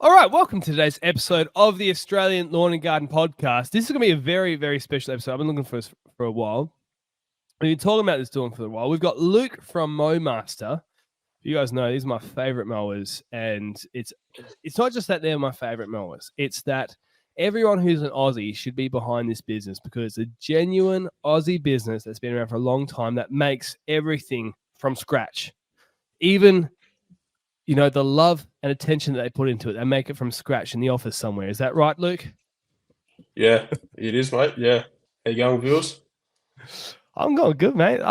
All right, welcome to today's episode of the Australian Lawn and Garden Podcast. This is going to be a very, very special episode. I've been looking for this for a while. We've been talking about this doing for a while. We've got Luke from Mowmaster. You guys know these are my favorite mowers, and it's not just that they're my favorite mowers. It's that everyone who's an Aussie should be behind this business because it's a genuine Aussie business that's been around for a long time that makes everything from scratch. Even the love and attention that they put into it, they make it from scratch in the office somewhere. Is that right, Luke? Yeah, it is, mate. Yeah. How you going, Vils? I'm going good, mate.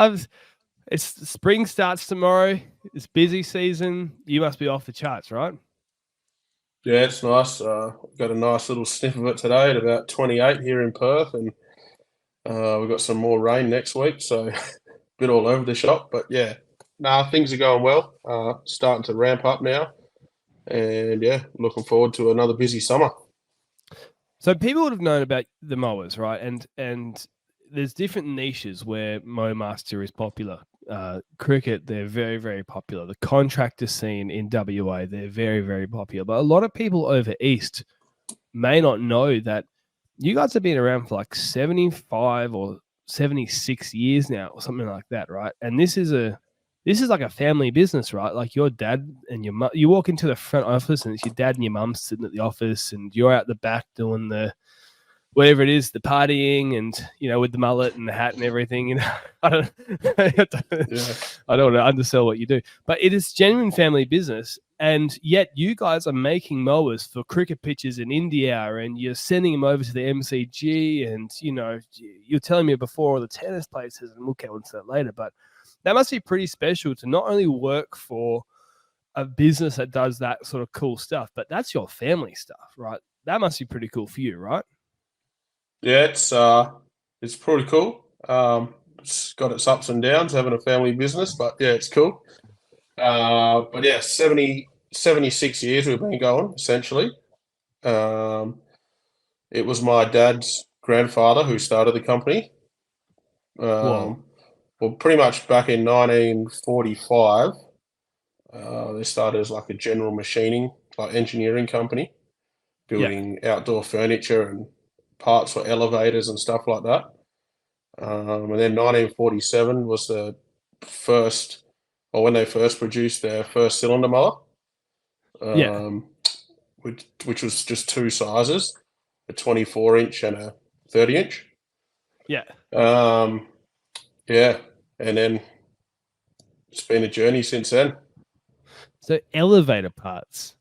It's spring starts tomorrow. It's busy season. You must be off the charts, right? Yeah, it's nice. Got a nice little sniff of it today at about 28 here in Perth, and we've got some more rain next week, so a bit all over the shop. But yeah, things are going well. Starting to ramp up now, and yeah, looking forward to another busy summer. So people would have known about the mowers, right? And there's different niches where Mowmaster is popular. Cricket, they're very, very popular. The contractor scene in WA, they're very, very popular. But a lot of people over east may not know that you guys have been around for like 75 or 76 years now, or something like that, right? And this is like a family business, right? Like your dad and your mum, you walk into the front office and it's your dad and your mum sitting at the office, and you're out the back doing the whatever it is, the partying, and with the mullet and the hat and everything. I don't want to undersell what you do, but it is genuine family business. And yet you guys are making mowers for cricket pitches in India, and you're sending them over to the MCG, and you're telling me before all the tennis places, and we'll get into that later, but that must be pretty special to not only work for a business that does that sort of cool stuff, but that's your family stuff, right? That must be pretty cool for you, right? Yeah, it's pretty cool. It's got its ups and downs having a family business, but yeah, it's cool. But yeah, 76 years we've been going, essentially. It was my dad's grandfather who started the company. Whoa. Well, pretty much back in 1945, they started as like a general machining, like engineering company, building outdoor furniture and parts for elevators and stuff like that. And then 1947 was the first, or when they first produced their first cylinder mower, which was just two sizes, a 24-inch and a 30-inch. Yeah. Yeah, and then it's been a journey since then. So elevator parts,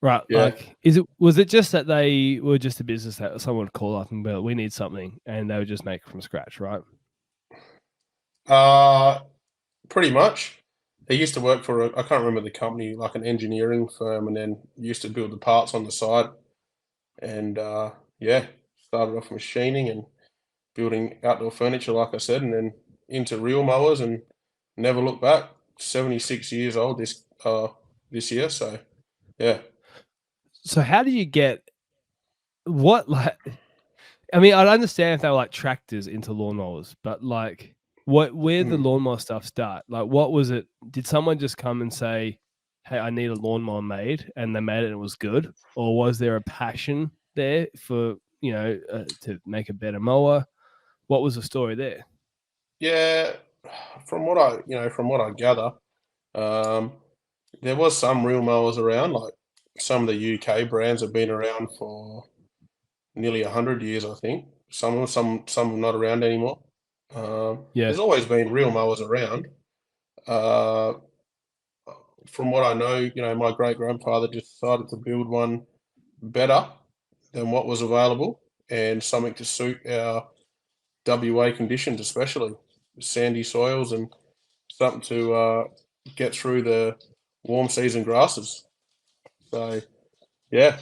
right? Yeah. Like, was it just that they were just a business that someone would call up and be like, we need something, and they would just make it from scratch, right? Pretty much. They used to work for I can't remember the company, like an engineering firm, and then used to build the parts on the side. And yeah, started off machining and building outdoor furniture, like I said, and then into real mowers and never looked back. 76 years old this year, so yeah. So how do you get what, like, I mean, I'd understand if they were like tractors into lawnmowers, but like where did the lawnmower stuff start? Like, what was it? Did someone just come and say, hey, I need a lawnmower made, and they made it and it was good? Or was there a passion there for, to make a better mower? What was the story there? Yeah, from what I gather, there was some real mowers around. Like some of the UK brands have been around for nearly 100 years, I think. Some are not around anymore. There's always been real mowers around. From what I know, my great grandfather decided to build one better than what was available and something to suit our WA conditions, especially sandy soils, and something to get through the warm season grasses. So, yeah.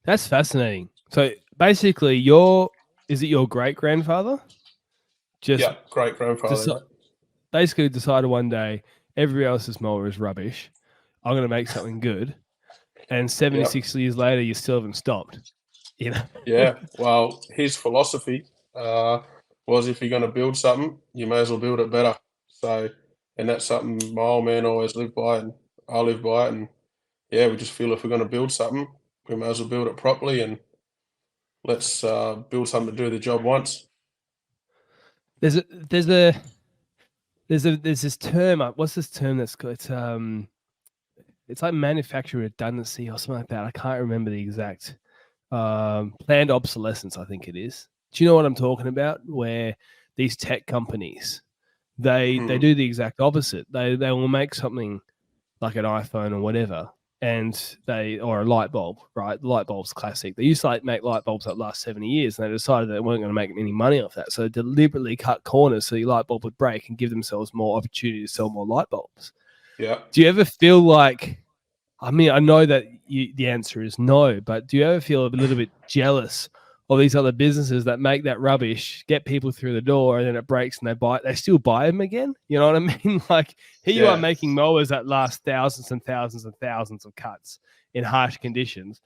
That's fascinating. So basically, is it your great grandfather? Yeah, great grandfather. Basically decided one day everybody else's mower is rubbish. I'm going to make something good. And 76 years later, you still haven't stopped. Yeah. Well, his philosophy was if you're going to build something, you may as well build it better. So, and that's something my old man always lived by, and I live by it. And yeah, we just feel if we're going to build something, we may as well build it properly and let's build something to do the job once. There's a there's a there's this term. What's this term that's got? It's like manufacturer redundancy or something like that. I can't remember the exact planned obsolescence. I think it is. Do you know what I'm talking about? Where these tech companies they Hmm. do the exact opposite. They will make something like an iPhone or whatever, and or a light bulb, right? The light bulb's classic. They used to make light bulbs that last 70 years, and they decided they weren't going to make any money off that. So they deliberately cut corners so your light bulb would break and give themselves more opportunity to sell more light bulbs. Yeah. Do you ever feel like, I mean, I know that the answer is no, but do you ever feel a little bit jealous of these other businesses that make that rubbish, get people through the door, and then it breaks and they still buy them again? You know what I mean? Like, here you are Yeah. making mowers that last thousands and thousands and thousands of cuts in harsh conditions,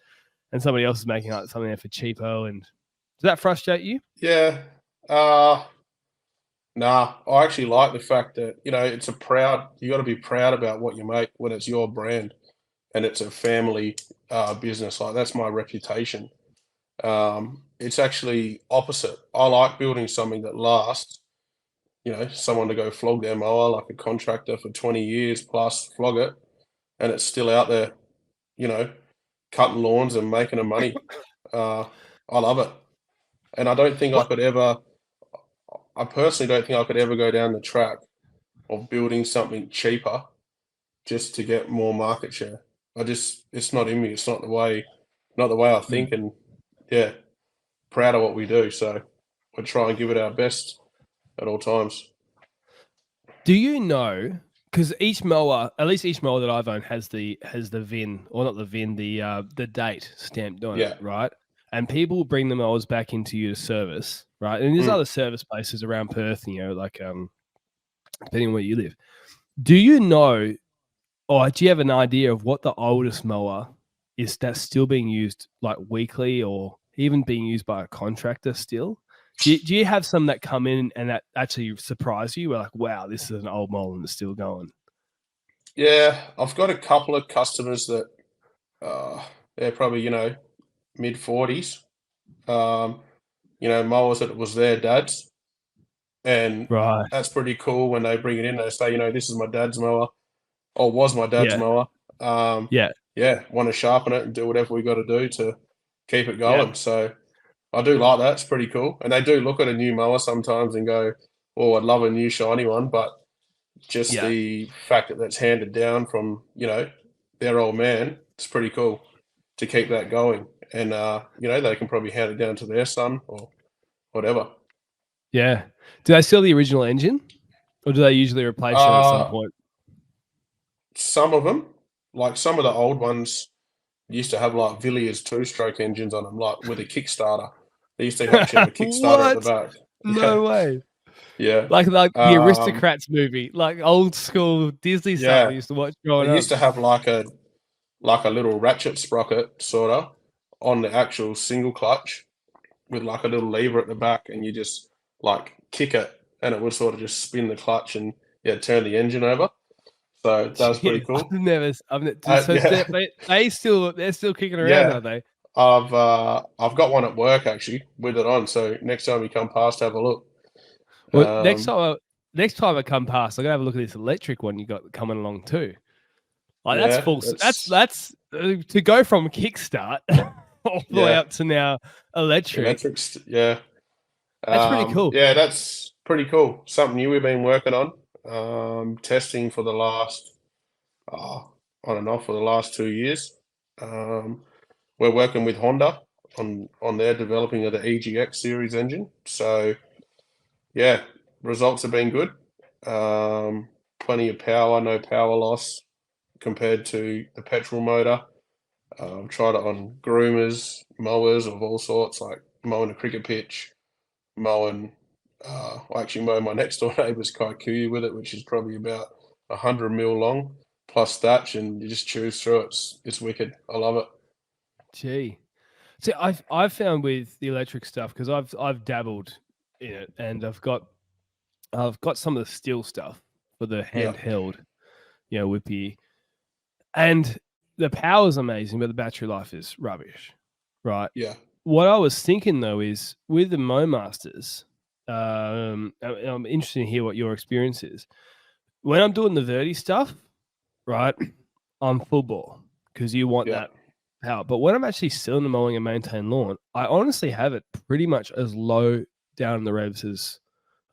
and somebody else is making like something there for cheapo. And does that frustrate you? Yeah. Uh, nah, I actually like the fact that, it's you got to be proud about what you make when it's your brand and it's a family business. Like, that's my reputation. It's actually opposite. I like building something that lasts, someone to go flog their mower like a contractor for 20 years plus flog it, and it's still out there, you know, cutting lawns and making them money. Uh, I love it. And What I personally don't think I could ever go down the track of building something cheaper just to get more market share. It's not in me. It's not the way I think. And yeah, proud of what we do. So we try and give it our best at all times. do you know? Because each mower, at least each mower that I've owned, has the VIN, or not the VIN, the date stamped on it, Yeah. right? And people bring the mowers back into you to service, right? And there's Mm. other service places around Perth, like depending on where you live. Do you know, or do you have an idea of what the oldest mower is that's still being used like weekly, or even being used by a contractor still? Do you have some that come in and that actually surprise you? We're like, wow, this is an old mower and it's still going. Yeah. I've got a couple of customers that uh, they're probably, mid 40s. Um, mowers that was their dad's. And Right. that's pretty cool when they bring it in. They say, this is my dad's mower or was my dad's Yeah. mower. Um, Yeah. yeah, want to sharpen it and do whatever we got to do to keep it Yeah. going. So I do like that. It's pretty cool. And they do look at a new mower sometimes and go, "Oh, I'd love a new shiny one." But just Yeah. the fact that that's handed down from their old man, it's pretty cool to keep that going. And they can probably hand it down to their son or whatever. Yeah. Do they sell the original engine, or do they usually replace it at some Uh, point? some of them, like some of the old ones, used to have like Villiers two-stroke engines on them, like with a Kickstarter. They used to actually have a Kickstarter at the What? back. Yeah, No way. yeah, Like the um, Aristocrats movie, like old school Disney stuff I yeah. used to watch They growing up. used to have like a little ratchet sprocket sorta on the actual single clutch with like a little lever at the back, and you just like kick it, and it would sort of just spin the clutch and yeah, turn the engine over. So that was pretty Shit, cool. so Yeah, they're still kicking around, are yeah. they? I've got one at work actually with it on. So next time you come past, have a look. Well, Um, next time I come past, I'm gonna have a look at this electric one you got coming along too. Like that's yeah, full. it's That's to go from kickstart all the way yeah, up to now electric. electrics. Yeah, That's pretty cool. yeah, that's pretty cool. Something new we've been working on. Testing for the last uh, on and off for the last 2 years. Um, we're working with Honda on their developing of the EGX series engine. So yeah, results have been good. Plenty of power, no power loss compared to the petrol motor. I've tried it on groomers, mowers of all sorts, like mowing a cricket pitch, mowing. I actually mow my next door neighbour's kikuyu with it, which is probably about 100 mil long, plus thatch, and you just choose through it. It's wicked. I love it. Gee, see, I've found with the electric stuff because I've dabbled in it, and I've got some of the steel stuff for the Yeah. handheld, whippy. And the power's amazing, but the battery life is rubbish, right? Yeah. What I was thinking though is with the Mowmasters, I'm interested to hear what your experience is. When I'm doing the verti stuff, right, I'm full bore because you want Yeah. that power. But when I'm actually cylinder mowing and maintain lawn, I honestly have it pretty much as low down in the revs as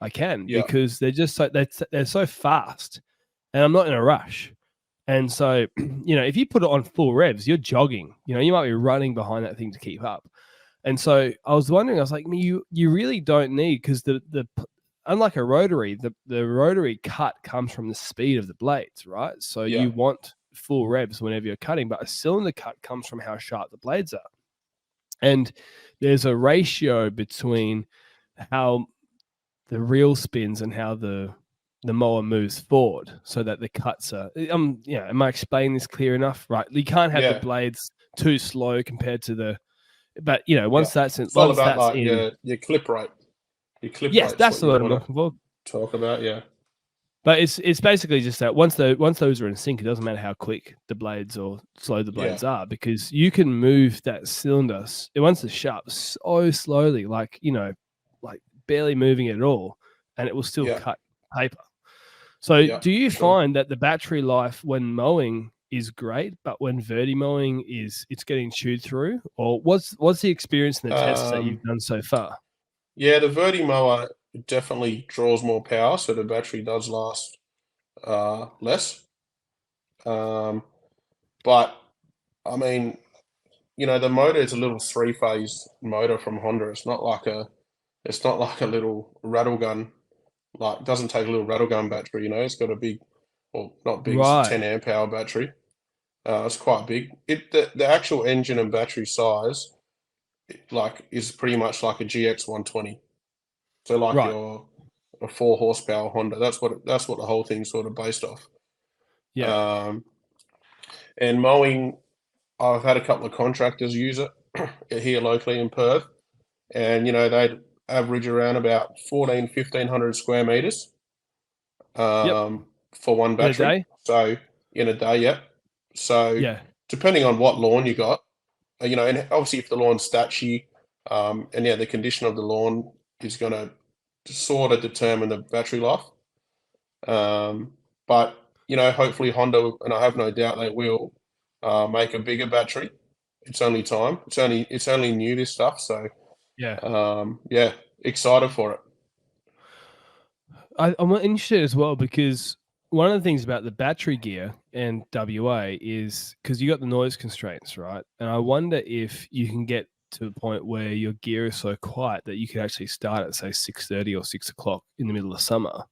I can Yeah. because they're just so they're so fast, and I'm not in a rush. And so, if you put it on full revs, you're jogging. You might be running behind that thing to keep up. And so I was wondering, I was like, you really don't need because the unlike a rotary, the rotary cut comes from the speed of the blades, right? So Yeah. you want full revs whenever you're cutting, but a cylinder cut comes from how sharp the blades are. And there's a ratio between how the reel spins and how the mower moves forward so that the cuts are am I explaining this clear enough? Right. You can't have the Yeah. blades too slow compared to the but Yeah. It's all once about that's like in, your clip rate. Your clip yes, rate's that's what the you word I'm want looking for. to talk about. Yeah. But it's basically just that once those are in sync, it doesn't matter how quick the blades or slow the Yeah. blades are because you can move that cylinder once it's sharp so slowly, like barely moving it at all, and it will still Yeah. cut paper. So Yeah. do you For sure. find that the battery life when mowing is great, but when verti mowing it's getting chewed through? Or what's the experience in the tests that you've Um, done so far? yeah, the Verti mower definitely draws more power, so the battery does last less. Um, but I mean, the motor is a little three-phase motor from Honda. It's not like a little rattle gun. Like, it doesn't take a little rattle gun battery. It's got a big, well, not big. It's a Right, 10 amp hour battery. It's quite big. The actual engine and battery size, is pretty much like a GX 120. So like right. your a 4 horsepower Honda. That's what the whole thing's sort of based off. Yeah. Um, and mowing, I've had a couple of contractors use it here locally in Perth, and they'd average around about 1,500 square meters Yep. for one In a battery. day? So in a day, yeah. So Yeah. depending on what lawn you got, and obviously if the lawn's statchy, and yeah, the condition of the lawn is going to sort of determine the battery life. But hopefully Honda, and I have no doubt they will, make a bigger battery. It's only time. It's only new, this stuff. So Yeah. yeah, excited for it. I'm interested as well because one of the things about the battery gear and WA is because you got the noise constraints, right? And I wonder if you can get to the point where your gear is so quiet that you can actually start at say 6:30 or 6 o'clock in the middle of summer,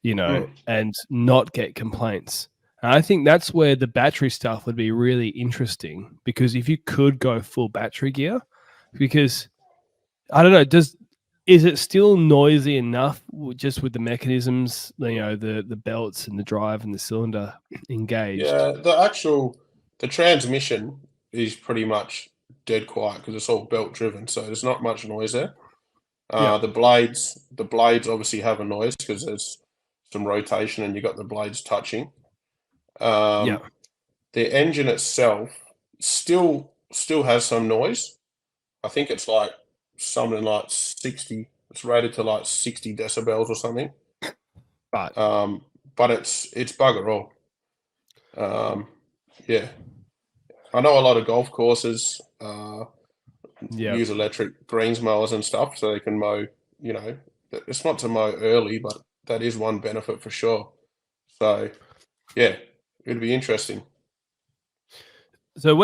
Mm. and not get complaints. And I think that's where the battery stuff would be really interesting because if you could go full battery gear, because I don't know, is it still noisy enough just with the mechanisms, the belts and the drive and the cylinder engaged? Yeah, the transmission is pretty much dead quiet because it's all belt driven, so there's not much noise there. Yep. The blades obviously have a noise because there's some rotation and you got the blades touching. Yep. Um, the engine itself still has some noise. I think it's like something like 60. It's rated to like 60 decibels or something. Right. Um, but it's bugger all. Um, yeah, I know a lot of golf courses Yep. use electric greens mowers and stuff, so they can mow. You know, it's not to mow early, but that is one benefit for sure. So yeah, it'd be interesting. So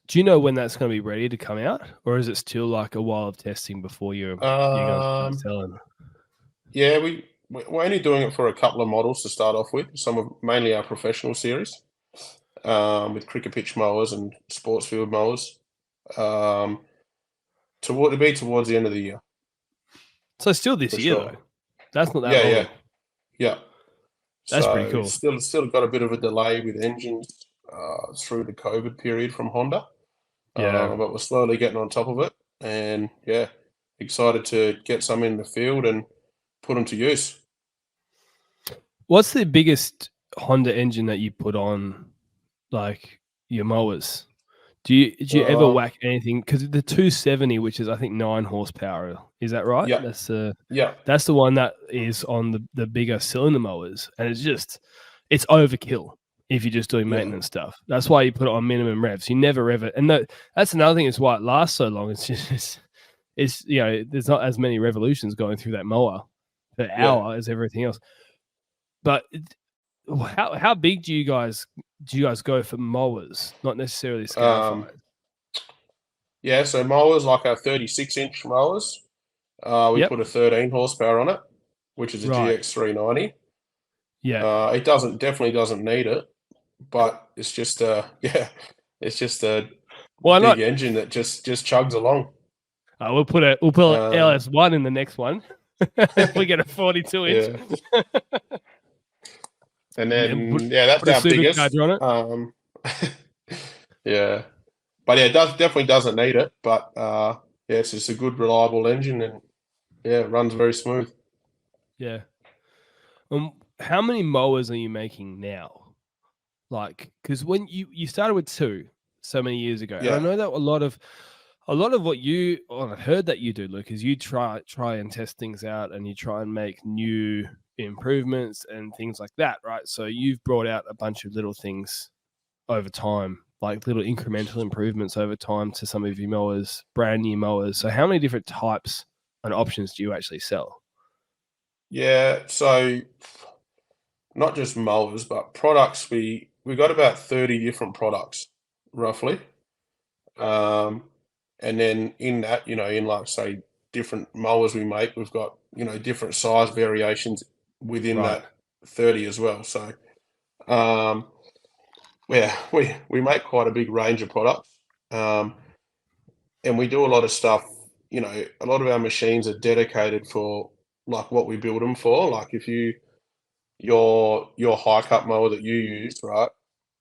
do you know when that's going to be ready to come out, or is it still like a while of testing before you're going to start Um, selling? yeah, we're only doing it for a couple of models to start off with. Some of mainly our professional series, with cricket pitch mowers and sports field mowers. Um, to be towards the end of the year So still this for year though. sure. That's not that Yeah, yeah, long. yeah. That's So pretty it's cool. still got a bit of a delay with engines through the COVID period from Honda, Yeah. but we're slowly getting on top of it, and yeah, excited to get some in the field and put them to use. What's the biggest Honda engine that you put on, like, your mowers? Do you ever whack anything? Because the 270, which is I think 9 horsepower, is that right? Yeah, That's yeah, that's the one that is on the bigger cylinder mowers, and it's overkill if you're just doing yeah, maintenance stuff. That's why you put it on minimum revs. You never rev it, and that's another thing. Is why it lasts so long. It's just it's there's not as many revolutions going through that mower per yeah. hour as everything else. But how big do you guys go for mowers? Not necessarily scarifiers. Yeah, so mowers like our 36-inch mowers. We Yep. put a 13 horsepower on it, which is a Right. GX 390. Yeah. It definitely doesn't need it, but it's just yeah, it's just a Why big not? engine that just chugs along. We'll put a Um, LS1 in the next one. We get a 42-inch. yeah, and And then yeah, that's put a our biggest. supercharger on it. Yeah, but yeah, it definitely doesn't need it. But yeah, it's just a good, reliable engine, and yeah, it runs very smooth. Yeah. How many mowers are you making now? Like, because when you started with 2 so many years ago, and I Yeah, know that a lot of what I've heard that you do, Luke, is you try and test things out, and you try and make new improvements and things like that, right? So you've brought out a bunch of little things over time, like little incremental improvements over time to some of your mowers, brand new mowers. So how many different types and options do you actually sell? yeah. So not just mowers, but products. We got about 30 different products, roughly. Um, and then in that, in like say different mowers we make, we've got different size variations within Right. that 30 as well. So um, yeah, we make quite a big range of products, um, and we do a lot of stuff. A lot of our machines are dedicated for like what we build them for. Like if your high cut mower that you use, right?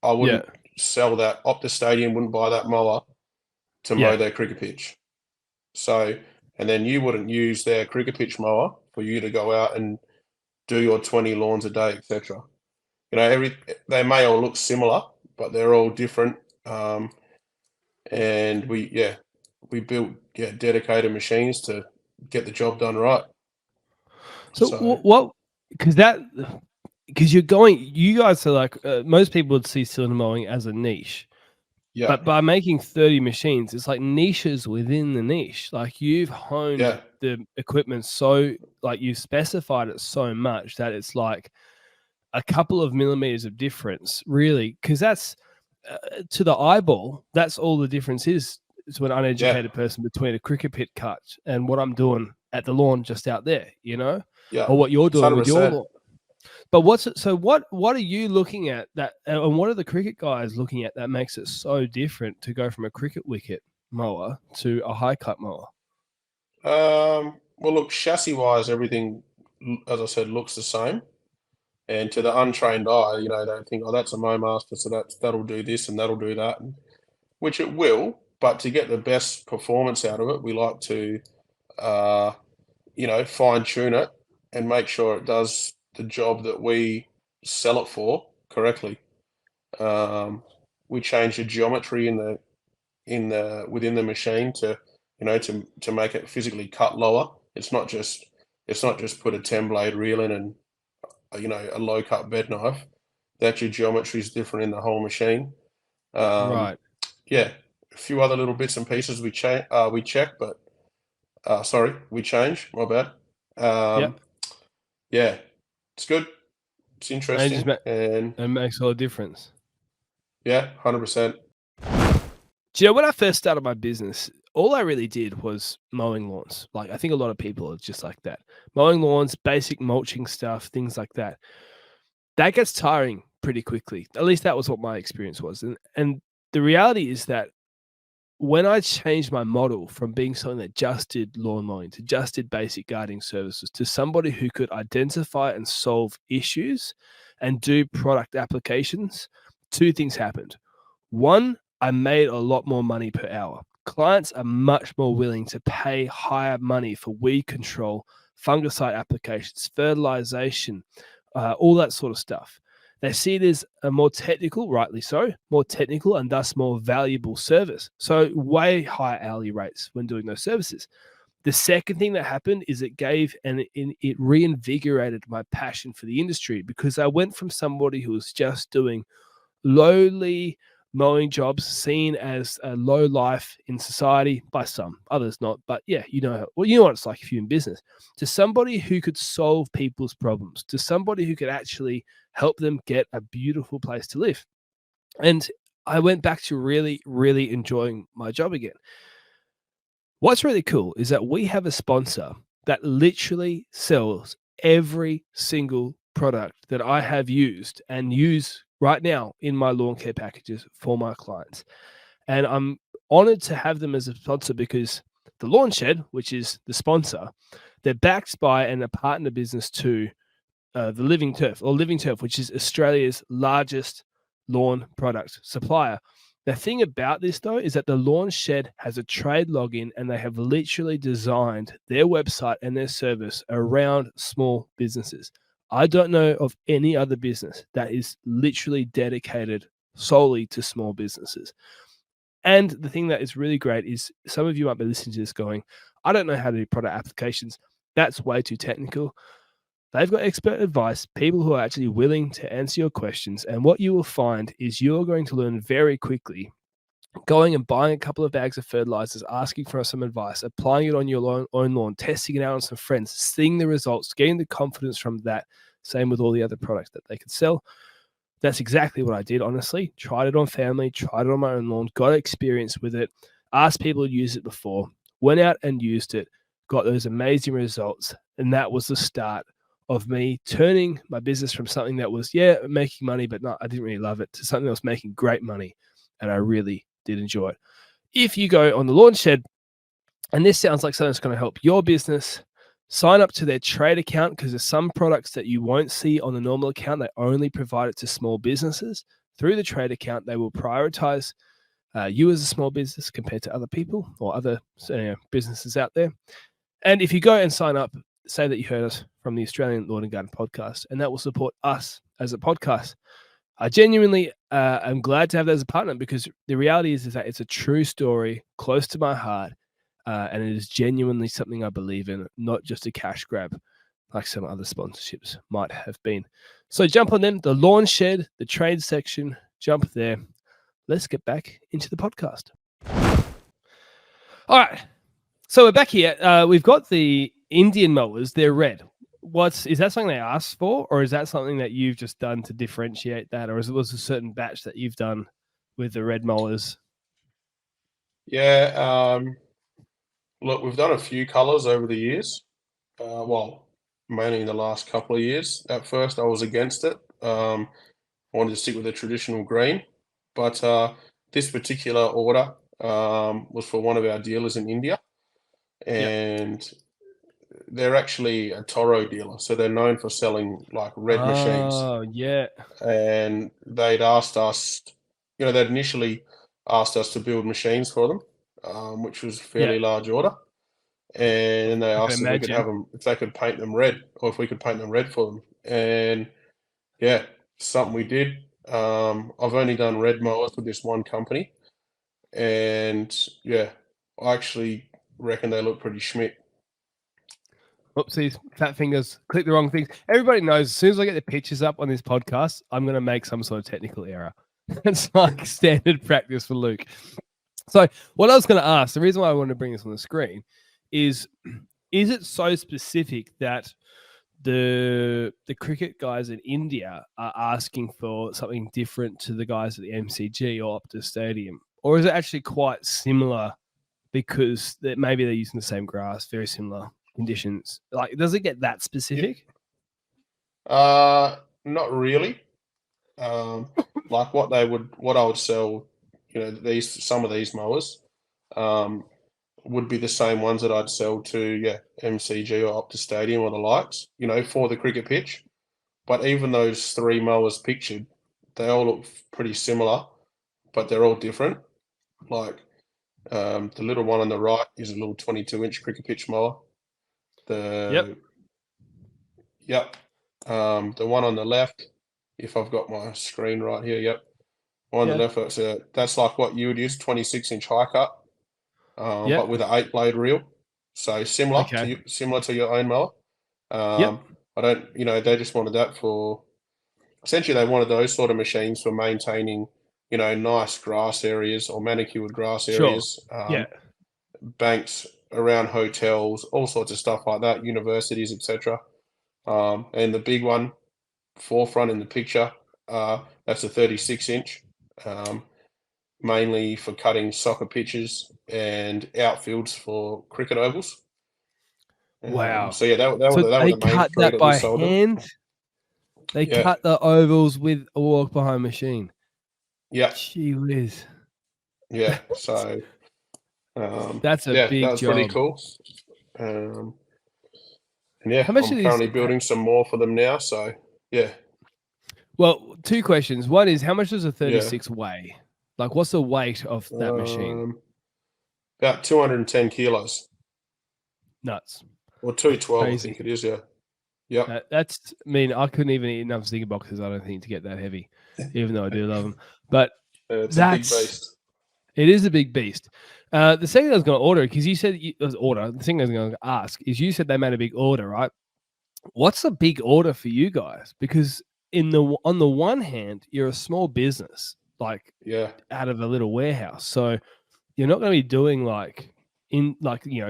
I Yeah. wouldn't sell that. Optus Stadium wouldn't buy that mower to mow Yeah. their cricket pitch. So, and then you wouldn't use their cricket pitch mower for you to go out and do your 20 lawns a day, etc. They may all look similar, but they're all different. And we built dedicated machines to get the job done right. So So what? Because you guys are like most people would see cylinder mowing as a niche, yeah, but by making 30 machines, it's like niches within the niche. Like you've honed yeah, the equipment so, like you've specified it so much that it's like a couple of millimeters of difference, really, because that's to the eyeball, that's all the difference is to an yeah, uneducated person between a cricket pit cut and what I'm doing at the lawn just out there, yeah. or what you're It's doing with your 100%. lawn. But what are you looking at that, and what are the cricket guys looking at that makes it so different to go from a cricket wicket mower to a high cut mower? Well, look, chassis-wise, everything, as I said, looks the same. And to the untrained eye, they think, oh, that's a Mowmaster, so that'll do this and that'll do that, which it will. But to get the best performance out of it, we like to, uh, fine tune it and make sure it does the job that we sell it for correctly. Um, we change the geometry within the machine to to make it physically cut lower. It's not just put a 10 blade reel in and a low cut bed knife. That your geometry is different in the whole machine. Um, Right. yeah, a few other little bits and pieces we check, but sorry, we change. My bad. Um, Yep. yeah, it's good. It's And interesting, and it makes all the difference. yeah, 100%. Do you know when I first started my business, all I really did was mowing lawns. Like I think a lot of people are just like that. Mowing lawns, basic mulching stuff, things like that. That gets tiring pretty quickly. At least that was what my experience was. And the reality is that when I changed my model from being something that just did lawn mowing to just did basic gardening services to somebody who could identify and solve issues and do product applications, 2 things happened. One, I made a lot more money per hour. Clients are much more willing to pay higher money for weed control, fungicide applications, fertilization, all that sort of stuff. They see it as a more technical, rightly so, more technical and thus more valuable service. So way higher hourly rates when doing those services. The second thing that happened is it gave and it reinvigorated my passion for the industry, because I went from somebody who was just doing lowly mowing jobs, seen as a low life in society by some, others not. But yeah, you know what it's like if you're in business. To somebody who could solve people's problems, to somebody who could actually help them get a beautiful place to live. And I went back to really, really enjoying my job again. What's really cool is that we have a sponsor that literally sells every single product that I have used and use right now in my lawn care packages for my clients. And I'm honored to have them as a sponsor because the Lawn Shed, which is the sponsor, they're backed by and a partner business to the Living Turf, which is Australia's largest lawn product supplier. The thing about this, though, is that the Lawn Shed has a trade login and they have literally designed their website and their service around small businesses. I don't know of any other business that is literally dedicated solely to small businesses. And the thing that is really great is some of you might be listening to this going, I don't know how to do product applications. That's way too technical. They've got expert advice, people who are actually willing to answer your questions. And what you will find is you're going to learn very quickly going and buying a couple of bags of fertilizers, asking for some advice, applying it on your own lawn, testing it out on some friends, seeing the results, getting the confidence from that. Same with all the other products that they could sell. That's exactly what I did, honestly. Tried it on family, tried it on my own lawn, got experience with it, asked people to use it before, went out and used it, got those amazing results. And that was the start of me turning my business from something that was, yeah, making money, but not, I didn't really love it, to something that was making great money. And I really did enjoy it. If you go on the Lawn Shed, and this sounds like something that's going to help your business, sign up to their trade account, because there's some products that you won't see on the normal account. They only provide it to small businesses. Through the trade account, they will prioritize you as a small business compared to other people or other businesses out there. And if you go and sign up, say that you heard us from the Australian Lawn and Garden podcast, and that will support us as a podcast. I genuinely am glad to have that as a partner, because the reality is that it's a true story close to my heart. And it is genuinely something I believe in, not just a cash grab like some other sponsorships might have been. So jump on them, the Lawn Shed, the trade section, jump there. Let's get back into the podcast. All right. So we're back here. We've got the Indian mowers. They're red. Is that something they asked for, or is that something that you've just done to differentiate that, or is it was a certain batch that you've done with the red mowers? Yeah, look, we've done a few colours over the years. Well, mainly in the last couple of years. At first, I was against it. I wanted to stick with the traditional green, but this particular order was for one of our dealers in India, Yep. and they're actually a Toro dealer, so they're known for selling like red machines. Oh, yeah. And they'd asked us, they'd initially asked us to build machines for them, which was a Yeah. fairly large order. And then they I can asked if we could have imagine. them, if they could paint them red, or if we could paint them red for them. And yeah, something we did. I've only done red mowers with this one company, and yeah, I actually reckon they look pretty schmick. Oopsies, fat fingers, click the wrong things. Everybody knows as soon as I get the pictures up on this podcast, I'm going to make some sort of technical error. It's like standard practice for Luke. So, what I was going to ask, the reason why I wanted to bring this on the screen is it so specific that the cricket guys in India are asking for something different to the guys at the MCG or Optus Stadium? Or is it actually quite similar because maybe they're using the same grass, very similar conditions? Like, does it get that specific? Not really. Like what I would sell, some of these mowers, um, would be the same ones that I'd sell to, yeah, MCG or Optus Stadium or the likes, for the cricket pitch. But even those three mowers pictured, they all look pretty similar, but they're all different. Like the little one on the right is a little 22-inch cricket pitch mower. Yep. The Yep, the one on the left if I've got my screen right here. Yep. On the Yeah. left, that's like what you would use, 26-inch high cut, Yeah. but with an 8-blade reel. So Okay. similar to your own mower. Yep. I don't, they just wanted that for essentially they wanted those sort of machines for maintaining, nice grass areas or manicured grass Sure. areas, Yeah. banks around hotels, all sorts of stuff like that, universities, etc. And the big one, forefront in the picture, that's a 36-inch, um, mainly for cutting soccer pitches and outfields for cricket ovals. Wow. So yeah, So that were they the main cut three that that we by sold them. hand. They Yeah, cut the ovals with a walk behind machine. yeah, Gee whiz. yeah. So That's a yeah, that big was pretty job. cool. Um, and yeah, How much I'm of these? currently building some more for them now. So yeah, Well, two questions. One is how much does a yeah. 36 weigh? Like, what's the weight of that machine? Um, about 210 kilos Nuts. or 212, I Crazy. think it is. Yeah, yep. That's, I mean, I couldn't even eat enough Zinger boxes, I don't think, to get that heavy, even though I do love them. But It's a big that's, beast. it is a big beast. The second I was going to order, because you said it was order, the thing I was going to ask is you said they made a big order, right? What's a big order for you guys? Because on the one hand, you're a small business, like Yeah, out of a little warehouse. So you're not going to be doing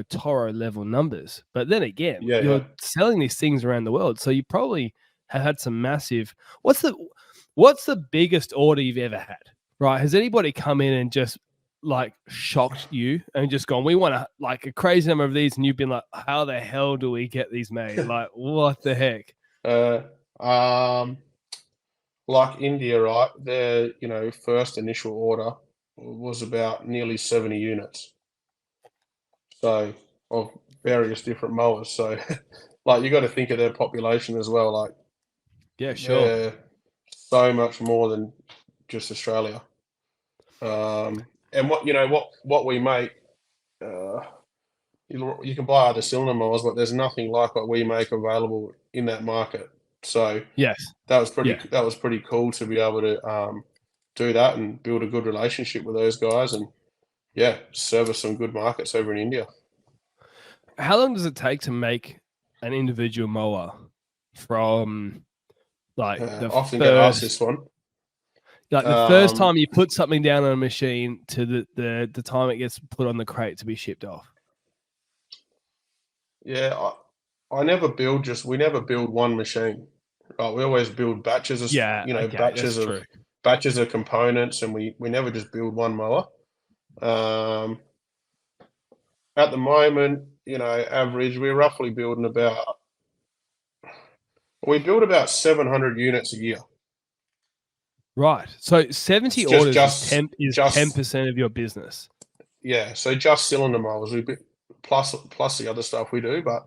Toro level numbers. But then again, yeah, yeah. you're selling these things around the world, so you probably have had some massive. What's the biggest order you've ever had? Right? Has anybody come in and just like shocked you and just gone, we want a crazy number of these, and you've been like, how the hell do we get these made? Like, what the heck? uh, um, like India, right? Their first initial order was about nearly 70 units. So of various different mowers. So like you got to think of their population as well. Like Yeah, sure. they're so much more than just Australia. And what we make, uh, you can buy other cylinder mowers, but there's nothing like what we make available in that market. So Yes. Yeah. that was pretty cool to be able to do that and build a good relationship with those guys, and yeah, service some good markets over in India. How long does it take to make an individual mower from like I often get asked this one. the first Um, time you put something down on a machine to the time it gets put on the crate to be shipped off? yeah, we never build one machine. We always build batches of Yeah, okay, that's true. batches of components, and we never just build one mower. Um, at the moment, average we're roughly building about we build about 700 units a year. Right. So 70 It's orders is 10 just percent of your business. yeah. So just cylinder mowers, plus the other stuff we do, but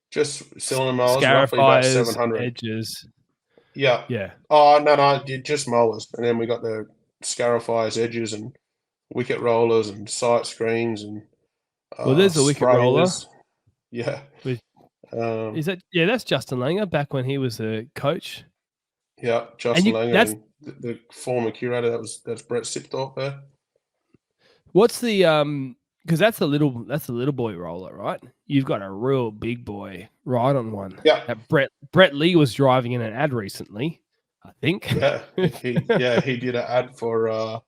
just cylinder mowers, roughly about Scarifiers, 700. edges. Yeah. Yeah. Oh no, just mowers, and then we got the scarifiers, edges, and wicket rollers, and sight screens, and Well, there's the wicket roller. sprayers. Yeah. With Um, is that yeah, that's Justin Langer back when he was a coach. yeah, And Justin you Langer that's and the former curator, that's Brett Sipthorpe there. what's the because that's the little boy roller, right? You've got a real big boy right on one. Yeah, That Brett Lee was driving in an ad recently, I think. yeah. He did an ad for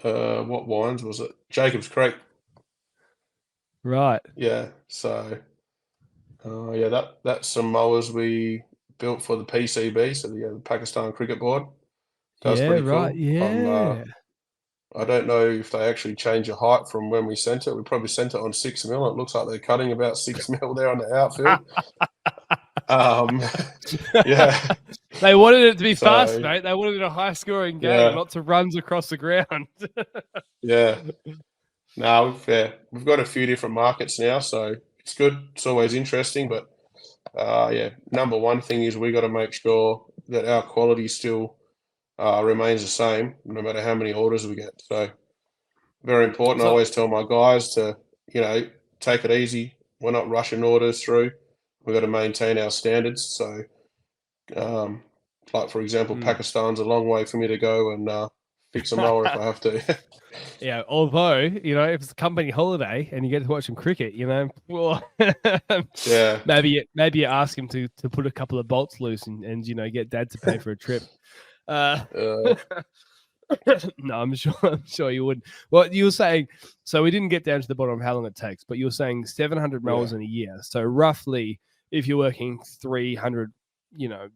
what wines was it? Jacob's Creek. Right. Yeah. So yeah, that's some mowers we built for the PCB, so the Pakistan Cricket Board. That was Yeah, pretty right. cool. Yeah. I don't know if they actually change the height from when we sent it. We probably sent it on 6 mil. It looks like they're cutting about 6 mil there on the outfield. Um, yeah. They wanted it to be fast, So mate. They wanted a high scoring game, yeah, lots of runs across the ground. yeah. No, we've got a few different markets now, so it's good. It's always interesting, but yeah, number one thing is we got to make sure that our quality still remains the same, no matter how many orders we get. So very important. I So always tell my guys to, take it easy. We're not rushing orders through. We've got to maintain our standards. So Like for example, Mm. Pakistan's a long way for me to go and fix a mower if I have to. Yeah, although if it's a company holiday and you get to watch some cricket, well, Yeah. maybe you ask him to put a couple of bolts loose and get dad to pay for a trip. Uh, Uh, no, I'm sure you wouldn't. Well, you were saying, so we didn't get down to the bottom of how long it takes, but you were saying 700 yeah. mowers in a year. So roughly, if you're working 300,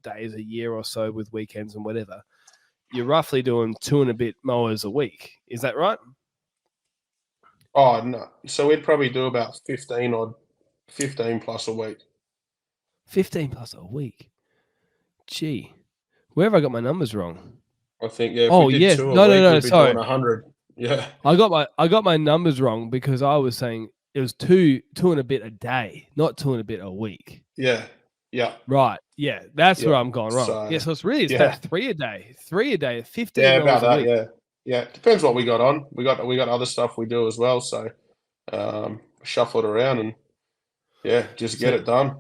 days a year or so with weekends and whatever, you're roughly doing two and a bit mowers a week. Is that right? Oh no. So we'd probably do about 15 plus a week. 15 plus a week. Gee, where have I got my numbers wrong? I think, yeah, if we Oh did yeah, two a no, no, week, no. we'd be doing Sorry, 100. Yeah. I got my numbers wrong because I was saying it was two and a bit a day, not two and a bit a week. Yeah. Yeah. Right. Yeah, that's where Yeah. I'm going wrong. Yeah, So, so it's about yeah. three a day, 15 Yeah, about mowers a that, week. yeah. Yeah. Depends what we got on. We got other stuff we do as well, so shuffle it around and yeah, just get So, it done.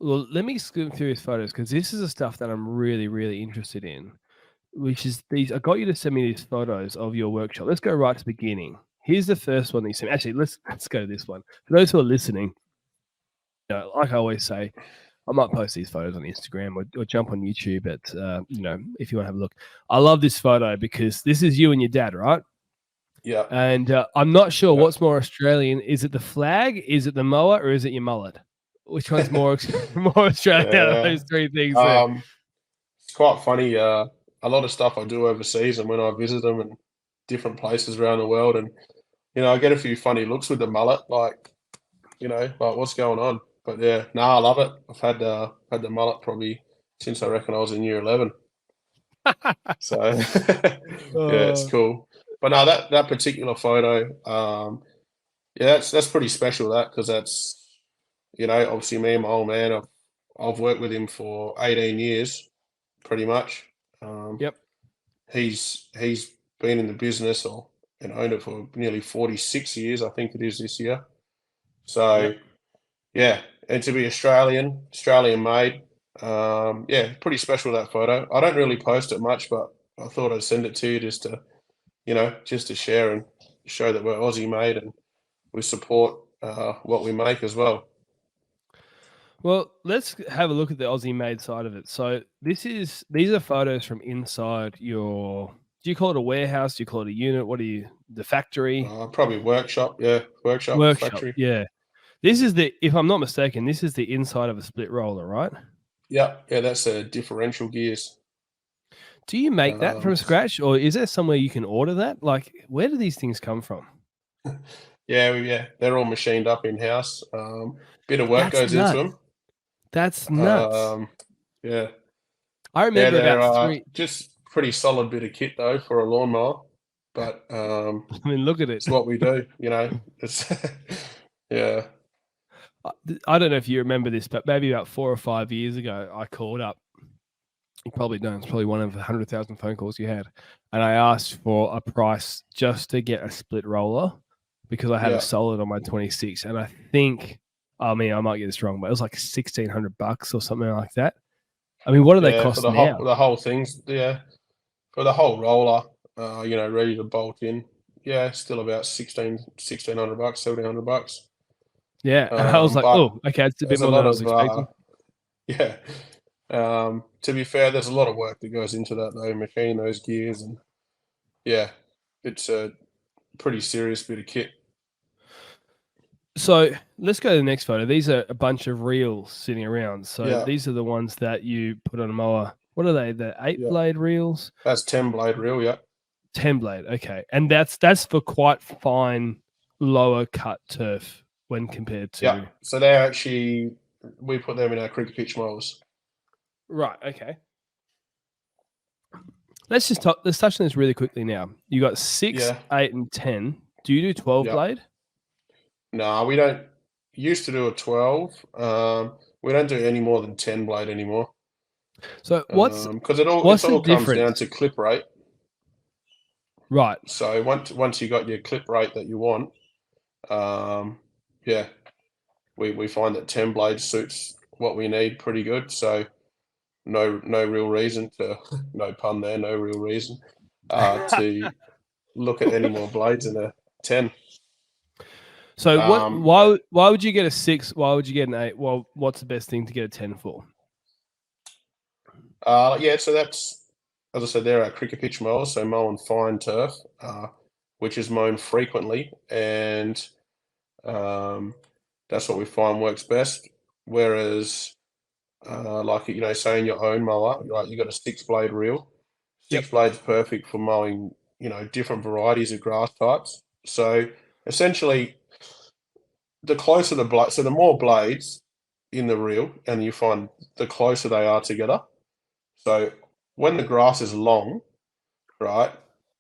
well, let me skim through his photos because this is the stuff that I'm really, really interested in. Which is these. I got you to send me these photos of your workshop. Let's go right to the beginning. Here's the first one that you sent me. Actually, let's go to this one. For those who are listening, like I always say, I might post these photos on Instagram or jump on YouTube at if you want to have a look. I love this photo because this is you and your dad, right? Yeah. And I'm not sure Yeah. what's more Australian. Is it the flag? Is it the mower? Or is it your mullet? Which one's more more Australian out of Yeah. those three things there? Um, it's quite funny. A lot of stuff I do overseas and when I visit them and different places around the world and I get a few funny looks with the mullet, like what's going on? But yeah, no, I love it. I've had the mullet probably since I reckon I was in year 11. So yeah, it's Oh, cool. But no, that particular photo, yeah, that's pretty special. That because that's obviously me and my old man. I've worked with him for 18 years, pretty much. Um, yep, he's been in the business and owned it for nearly 46 years, I think it is this year. So yep. yeah, and to be Australian made, yeah, pretty special that photo. I don't really post it much, but I thought I'd send it to you just to share and show that we're Aussie made and we support what we make as well. Well, let's have a look at the Aussie made side of it. So these are photos from inside your. Do you call it a warehouse? Do you call it a unit? What do you? The factory Probably workshop, yeah, workshop, workshop? factory. Yeah. This is if I'm not mistaken, this is the inside of a split roller, right? Yeah, yeah, that's differential gears. Do you make that from S- scratch, or is there somewhere you can order that? Like, where do these things come from? yeah, they're all machined up in house. Bit of work That's goes into nuts. them. That's nuts. Um, yeah, I yeah, remember they're about three. just pretty solid bit of kit though for a lawnmower, but I mean, look at it. it's what we do. It's yeah, I don't know if you remember this, but maybe about 4 or 5 years ago, I called up. You probably don't. It's probably one of the 100,000 phone calls you had. And I asked for a price just to get a split roller because I had a yeah, solid on my 26. And I think, I mean, I might get this wrong, but it was like $1,600 or something like that. I mean, what do they yeah. For cost now? the whole things, yeah, for the whole roller, ready to bolt in. Yeah, still about 1600 bucks, 1700 bucks. Yeah. And I was like, But oh, okay. It's a bit there's a more than lot I was of expecting. yeah. To be fair, there's a lot of work that goes into that though, machining those gears and yeah, it's a pretty serious bit of kit. So let's go to the next photo. These are a bunch of reels sitting around. So Yeah, these are the ones that you put on a mower. What are they? The eight yeah. blade reels? That's 10 blade reel, yeah. 10 blade. Okay. And that's for quite fine, lower cut turf when compared Yeah. to. So they actually we put them in our cricket pitch mowers. Right. Okay. Let's touch on this really quickly now. You got 6, Yeah, 8, and 10. Do you do 12 yeah. blade? No, we don't used to do a 12. We don't do any more than 10 blade anymore. So Because it all what's the comes down difference? to clip rate. Right. So once you got your clip rate that you want, yeah, we find that 10 blade suits what we need pretty good. So no real reason to no pun there, no real reason to look at any more blades in a 10. So what? Um, Why would you get a 6? Why would you get an 8? Well, what's the best thing to get a 10 for? yeah, so that's, as I said, there are cricket pitch mowers, so mowing fine turf, which is mown frequently, and um, that's what we find works best. Whereas, like say in your own mower, like you got a 6 blade reel. Yep. 6 blades perfect for mowing, different varieties of grass types. So essentially, the closer the blade, so the more blades in the reel, and you find the closer they are together. So when the grass is long, right?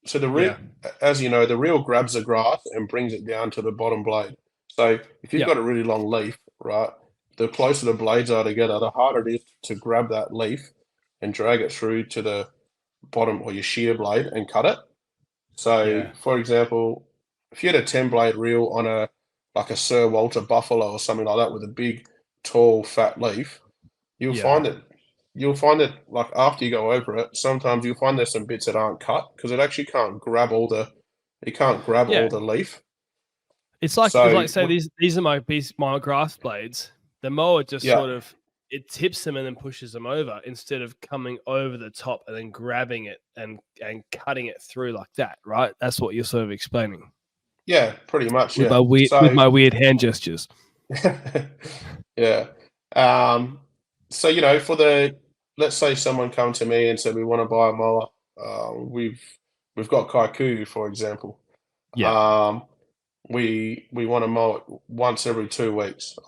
So the reel, Yeah. as you know, the reel grabs the grass and brings it down to the bottom blade. So if you've Yep. got a really long leaf, right, the closer the blades are together, the harder it is to grab that leaf and drag it through to the bottom or your shear blade and cut it. So, Yeah. for example, if you had a 10 blade reel on a like a Sir Walter Buffalo or something like that with a big, tall, fat leaf, you'll Yeah. find that like after you go over it, sometimes you'll find there's some bits that aren't cut because it can't grab Yeah. all the leaf. It's So like say these are my grass blades. The mower just yeah, sort of it tips them and then pushes them over instead of coming over the top and then grabbing it and cutting it through like that, right? That's what you're sort of explaining yeah, pretty much, with yeah. with So my weird hand gestures. yeah. So let's say someone come to me and said we want to buy a mower. We've got Kaiku, for example. Yeah. Um, we want to mow it once every 2 weeks.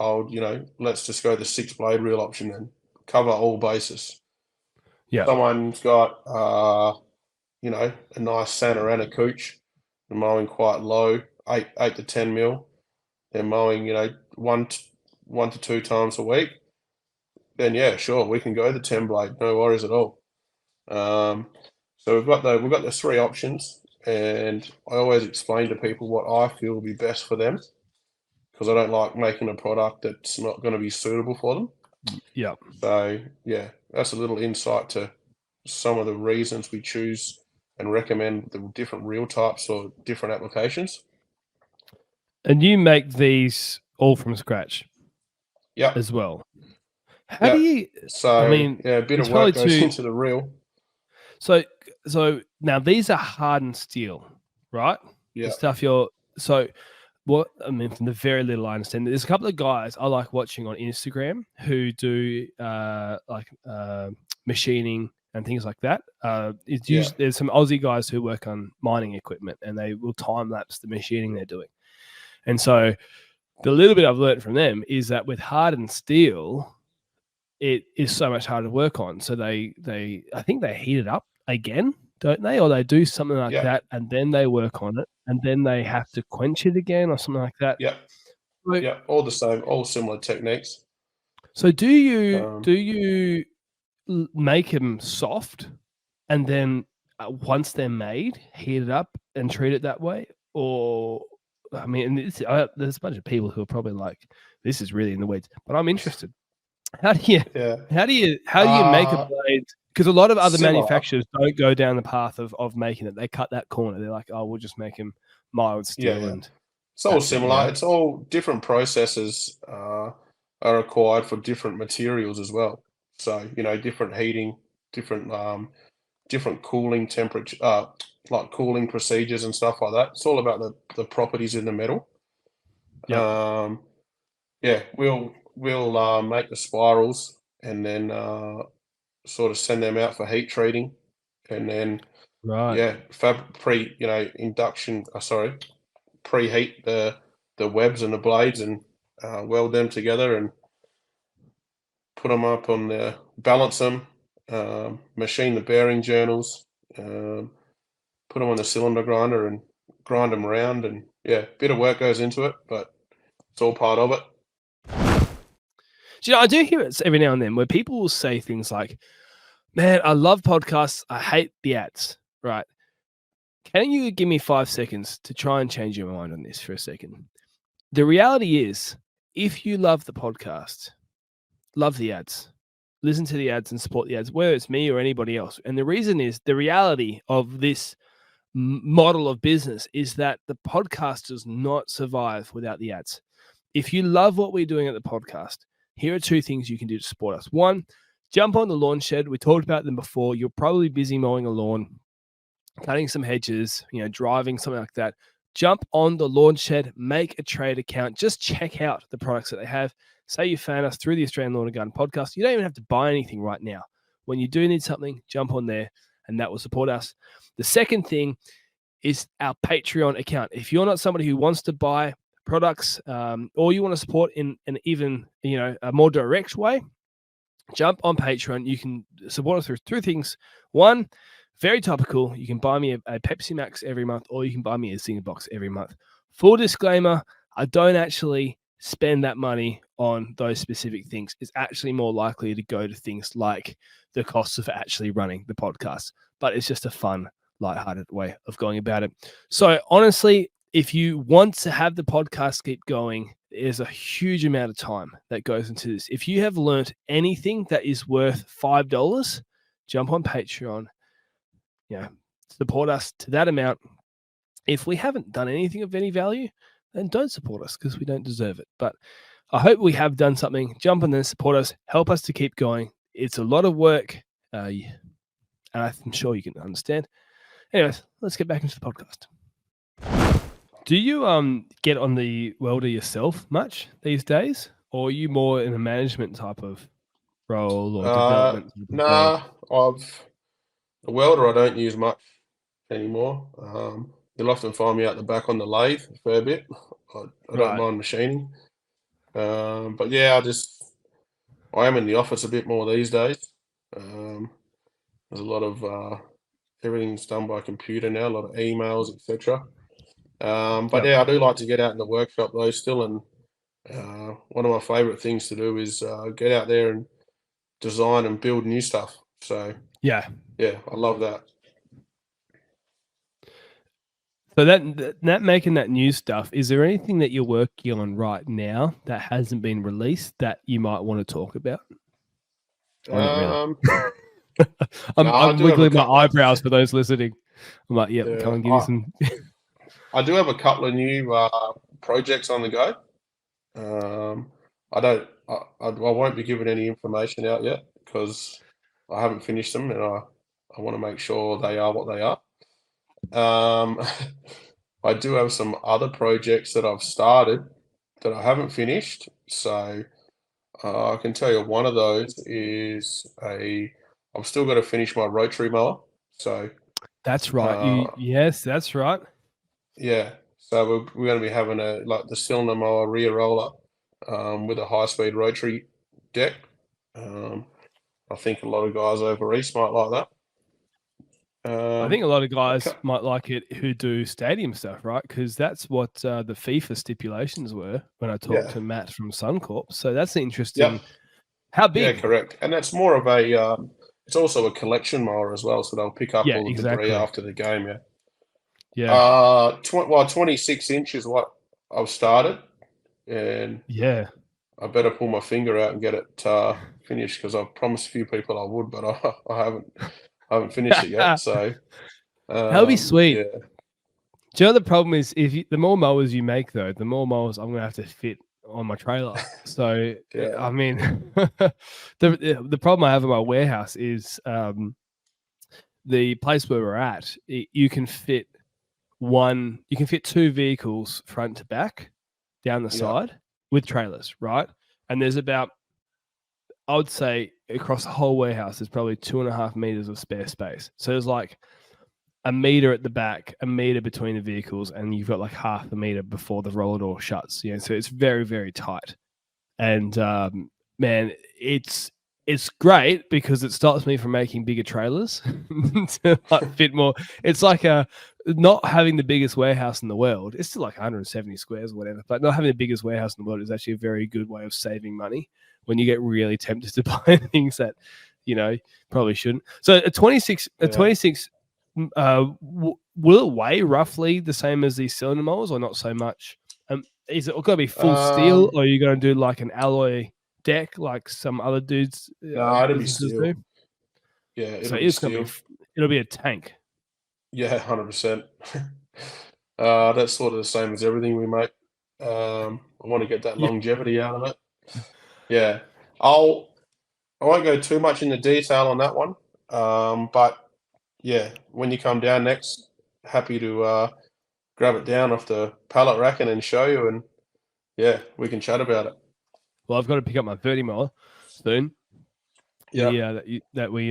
Let's just go the 6 blade reel option and cover all bases. Yeah. Someone's got a nice Santa Ana cooch, they're mowing quite low, 8 to 10 mil. They're mowing, one to 2 times a week. Then yeah, sure, we can go the 10 blade, no worries at all. So we've got the 3 options, and I always explain to people what I feel will be best for them because I don't like making a product that's not going to be suitable for them. Yeah. So yeah, that's a little insight to some of the reasons we choose and recommend the different reel types or different applications. And you make these all from scratch Yep, as well. How do yep. you? I So mean, yeah, a bit it's of probably work goes too. into the reel. So now these are hardened steel, right? The Yeah, stuff you're so what I mean from the very little I understand. There's a couple of guys I like watching on Instagram who do machining and things like that. It's yeah, usually there's some Aussie guys who work on mining equipment and they will time lapse the machining they're doing. And so the little bit I've learned from them is that with hardened steel, it is so much harder to work on. So they I think they heat it up again, don't they? Or they do something like yeah, that and then they work on it and then they have to quench it again or something like that. yeah, So, yeah. All the same, all similar techniques. so Um, do you make them soft and then once they're made, heat it up and treat it that way? Or I mean, there's a bunch of people who are probably like, "This is really in the weeds," but I'm interested. How do you yeah, how do you make a uh, blade? Because a lot of other similar. manufacturers don't go down the path of making it. They cut that corner. They're like, oh, we'll just make them mild Yeah, steel yeah. and It's all that's it. You similar. know? It's all different processes are required for different materials as well. So, different heating, different cooling temperature, like cooling procedures and stuff like that. It's all about the properties in the metal. Yep. Um, yeah, we'll make the spirals and then sort of send them out for heat treating, and then Right. yeah, induction. Sorry, preheat the webs and the blades and weld them together and put them up on the balance them, machine the bearing journals, um, put them on the cylinder grinder and grind them around. And yeah, a bit of work goes into it, but it's all part of it. Do you know, I do hear it every now and then where people will say things like, "Man, I love podcasts. I hate the ads." Right? Can you give me 5 seconds to try and change your mind on this for a second? The reality is, if you love the podcast, love the ads. listen to the ads and support the ads, whether it's me or anybody else. And the reason is the reality of this model of business is that the podcast does not survive without the ads. If you love what we're doing at the podcast, here are two things you can do to support us. One, jump on the lawn shed. We talked about them before. You're probably busy mowing a lawn, cutting some hedges, driving, something like that. Jump on the lawn shed, make a trade account, just check out the products that they have. Say you found us through the Australian Lawn and Garden podcast. You don't even have to buy anything right now. When you do need something, jump on there and that will support us. The second thing is our Patreon account. If you're not somebody who wants to buy products or you want to support in an even, a more direct way, jump on Patreon. You can support us through two things. One, very topical. You can buy me a Pepsi Max every month, or you can buy me a Zinger box every month. Full disclaimer, I don't actually spend that money on those specific things. It's actually more likely to go to things like the costs of actually running the podcast. But it's just a fun, lighthearted way of going about it. So honestly, if you want to have the podcast keep going, there's a huge amount of time that goes into this. If you have learned anything that is worth $5, jump on Patreon, support us to that amount. If we haven't done anything of any value, then don't support us because we don't deserve it. But I hope we have done something. Jump on there, support us, help us to keep going. It's a lot of work, and I'm sure you can understand. Anyways, let's get back into the podcast. Do you get on the welder yourself much these days, or are you more in a management type of role or development? Nah, the welder I don't use much anymore. You'll often find me out the back on the lathe a fair bit. I don't mind machining. But yeah, I am in the office a bit more these days. There's a lot of everything's done by computer now, a lot of emails, etc. But yeah, I do like to get out in the workshop though still, and one of my favorite things to do is get out there and design and build new stuff. So yeah, I love that. So that making that new stuff, is there anything that you're working on right now that hasn't been released that you might want to talk about? I'm wiggling my eyebrows for those listening. I'm like, come on, give me some. I do have a couple of new projects on the go. I won't be giving any information out yet because I haven't finished them, and I want to make sure they are what they are. I do have some other projects that I've started that I haven't finished. So I can tell you one of those is I've still got to finish my rotary mower. So that's right. Yes, that's right. Yeah. So we're going to be having the cylinder mower rear roller with a high-speed rotary deck. I think a lot of guys over east might like that. I think a lot of guys might like it who do stadium stuff, right? Because that's what the FIFA stipulations were when I talked to Matt from Suncorp. So that's interesting. Yep. How big? Yeah, correct. And that's more of it's also a collection mower as well. So they'll pick up all the debris after the game. Yeah. Yeah. 26 inch is what I've started. And I better pull my finger out and get it finished because I've promised a few people I would, but I haven't finished it yet. So that'll be sweet. Yeah. Do you know the problem is the more mowers you make though, the more mowers I'm gonna have to fit on my trailer. So I mean, the problem I have in my warehouse is the place where we're at. You can fit two vehicles front to back down the side with trailers, right? And there's about, I would say, across the whole warehouse, there's probably 2.5 meters of spare space. So there's like a meter at the back, a meter between the vehicles, and you've got like half a meter before the roller door shuts. So it's very, very tight. And man, it's great because it stops me from making bigger trailers to fit more. It's like not having the biggest warehouse in the world. It's still like 170 squares or whatever, but not having the biggest warehouse in the world is actually a very good way of saving money when you get really tempted to buy things that, probably shouldn't. So a 26, will it weigh roughly the same as these cylinder mowers or not so much? Is it going to be full steel or are you going to do like an alloy deck like some other dudes No, it'll be businesses do. steel. Yeah, So it'll be it's gonna be steel. it'll be a tank. Yeah, 100%. That's sort of the same as everything we make. I want to get that Yeah. longevity out of it. Yeah, I'll I won't go too much into detail on that one. But yeah, when you come down next, happy to grab it down off the pallet rack and then show you, and yeah, we can chat about it. Well, I've got to pick up my 30 miler soon. Yeah, That we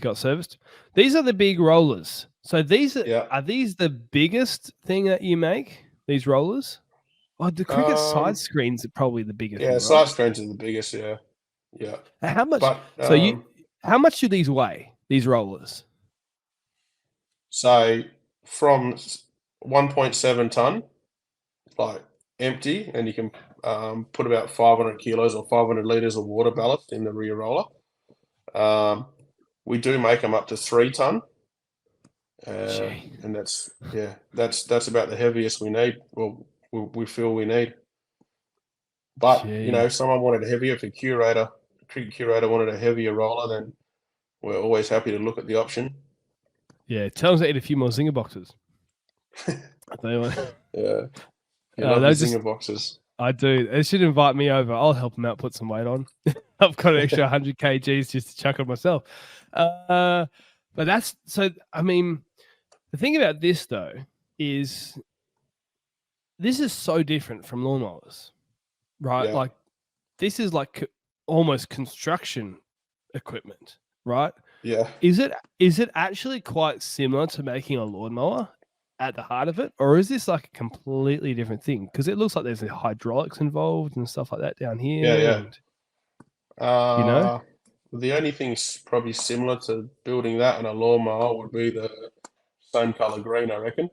got serviced. These are the big rollers. So these yeah. are these the biggest thing that you make? These rollers? Oh, the cricket side Um, screens are probably the bigger yeah, thing, right? side screens are the biggest. Yeah, yeah. How much? But So how much do these weigh? These rollers? so from 1.7 ton, like empty, and you can put about 500 kilos or 500 liters of water ballast in the rear roller. We do make them up to 3 ton, Gee, and that's about the heaviest we need. Well, we feel we need. But you know, gee. if someone wanted a heavier, if a cricket curator wanted a heavier roller, then we're always happy to look at the option. Yeah, tell them to eat a few more zinger boxes. I tell you what. Yeah, you love your They're just zinger boxes. I do. They should invite me over. I'll help them out, put some weight on. I've got an extra 100 kgs just to chuck on myself. But that's so. I mean, the thing about this though is this is so different from lawnmowers, right? Yeah, Like this is like almost construction equipment, right? yeah, Is it actually quite similar to making a lawnmower at the heart of it, or is this like a completely different thing? Because it looks like there's hydraulics involved and stuff like that down yeah, here, yeah. and you know, Uh, the only thing probably similar to building that and a lawnmower would be the same color green, I reckon.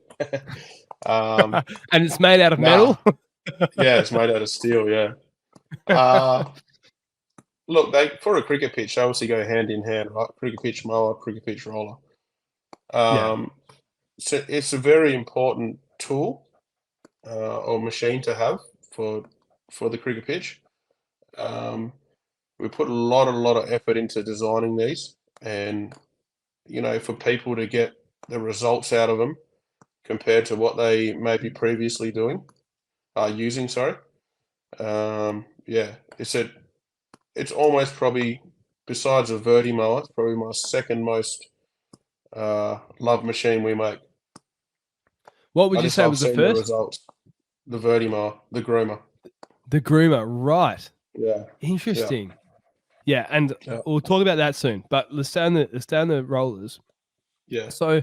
um, and it's made out of nah, metal. yeah, it's made out of steel. Yeah. Uh, Look, they for a cricket pitch, they obviously go hand in hand, right? Cricket pitch mower, cricket pitch roller. Yeah. Um, so it's a very important tool or machine to have for for the cricket pitch. Um, we put a lot of effort into designing these, and you know, for people to get the results out of them compared to what they may be previously using. Sorry. Yeah, it's almost probably besides a Verti mower, it's probably my second most loved machine we make. What I would you just say love was the seeing the first? results. The Verti mower, the groomer. The groomer, right? Yeah, yeah, Interesting. Yeah, and yeah, we'll talk about that soon. But let's down the rollers. yeah. So,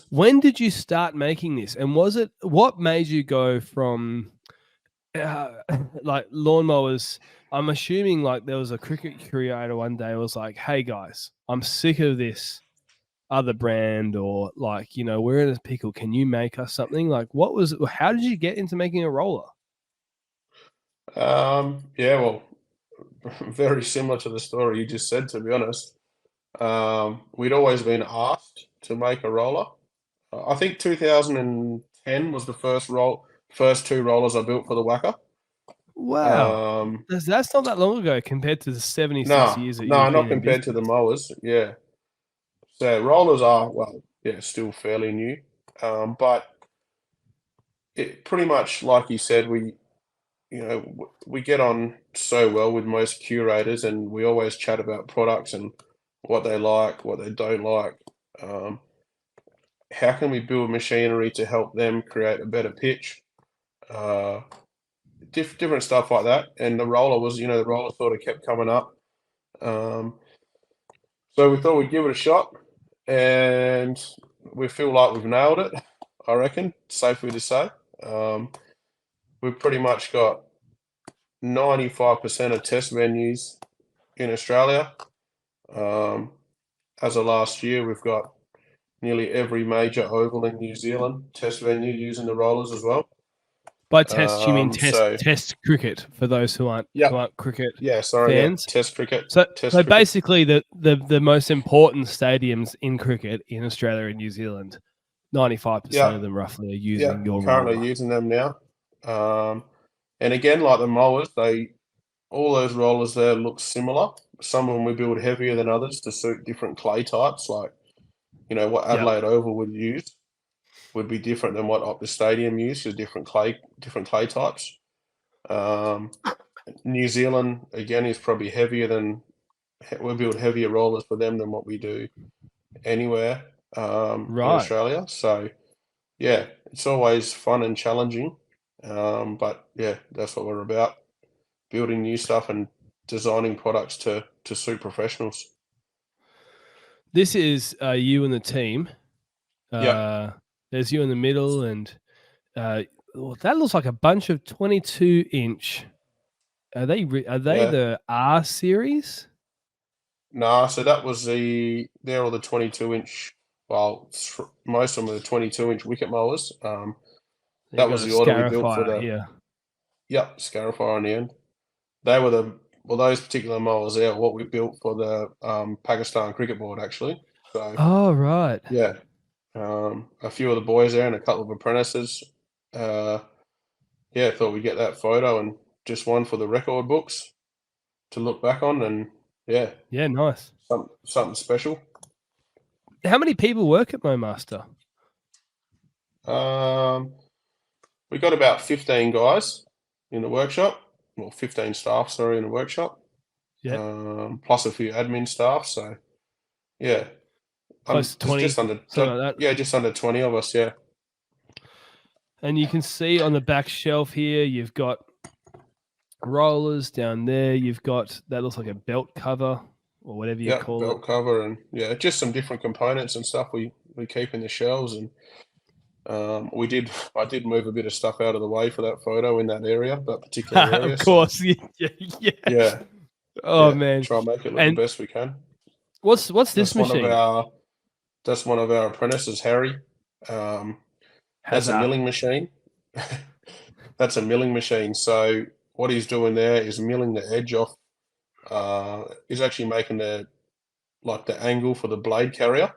when did you start making this? And was it what made you go from uh, like lawnmowers? I'm assuming like there was a cricket creator one day who was like, "Hey guys, I'm sick of this other brand," or like, you know, we're in a pickle. Can you make us something? Like, what was? How did you get into making a roller? Yeah, well, very similar to the story you just said, to be honest. We'd always been asked to make a roller. I think 2010 was the first two rollers I built for the Wacker. Wow, Um, that's not that long ago compared to the 76 no, years that no, you've not been in compared to business. the mowers. Yeah, so rollers are, well, yeah, still fairly new. But it pretty much, like you said, we get on so well with most curators, and we always chat about products and what they like, what they don't like. Um, how can we build machinery to help them create a better pitch? Uh, different stuff like that. And the roller sort of kept coming up. Um, so we thought we'd give it a shot, and we feel like we've nailed it. I reckon, safely to say. Um, we've pretty much got 95% of test venues in Australia. Um, as of last year, we've got nearly every major oval in New Zealand test venue using the rollers as well. By test, you mean So test cricket for those yeah, who aren't cricket yeah, sorry, yeah, fans. test So cricket. basically, the most important stadiums in cricket in Australia and New Zealand, 95% Yeah, of them roughly are yeah, using your currently roller. using them now. And again, like the mowers, all those rollers there look similar. Some of them we build heavier than others to suit different clay types. Like, what Yep. Adelaide Oval would use would be different than what Optus Stadium uses. Different clay types. Um, New Zealand again is probably heavier than we build heavier rollers for them than what we do anywhere in Right. Australia. So yeah, it's always fun and challenging. But yeah, that's what we're about: building new stuff and designing products to suit professionals. This is you and the team. Yeah, There's you in the middle, and that looks like a bunch of 22-inch. Are they yeah. the R series? Nah, so that was they're all the 22-inch. Well, most of them are the 22-inch wicket mowers. You That got was a the order we built for Scarifier the here. Scarifier on the end. They were those particular mowers there, what we built for the Pakistan cricket board actually. So Oh, right. yeah, a few of the boys there and a couple of apprentices. Yeah, thought we'd get that photo and just one for the record books to look back on, and yeah, Yeah, nice. something special. How many people work at MoMaster? Um, we got about 15 guys in the workshop, well, 15 staff, sorry, in the workshop, Yeah, plus a few admin staff. So yeah, close to 20, something like that. just under 20 of us. Yeah, And you can see on the back shelf here, you've got rollers down there. You've got that looks like a belt cover or whatever you yeah, call it. belt cover and yeah, just some different components and stuff we keep in the shelves. And I did move a bit of stuff out of the way for that photo in that area, that particular area. Of course, yeah, yeah. Yeah, Oh yeah, man! try and make it look the And best we can. what's this That's one of machine? our that's one of our apprentices, Harry. Um, Has that's a that milling machine. That's a milling machine. So what he's doing there is milling the edge off. He's actually making the angle for the blade carrier.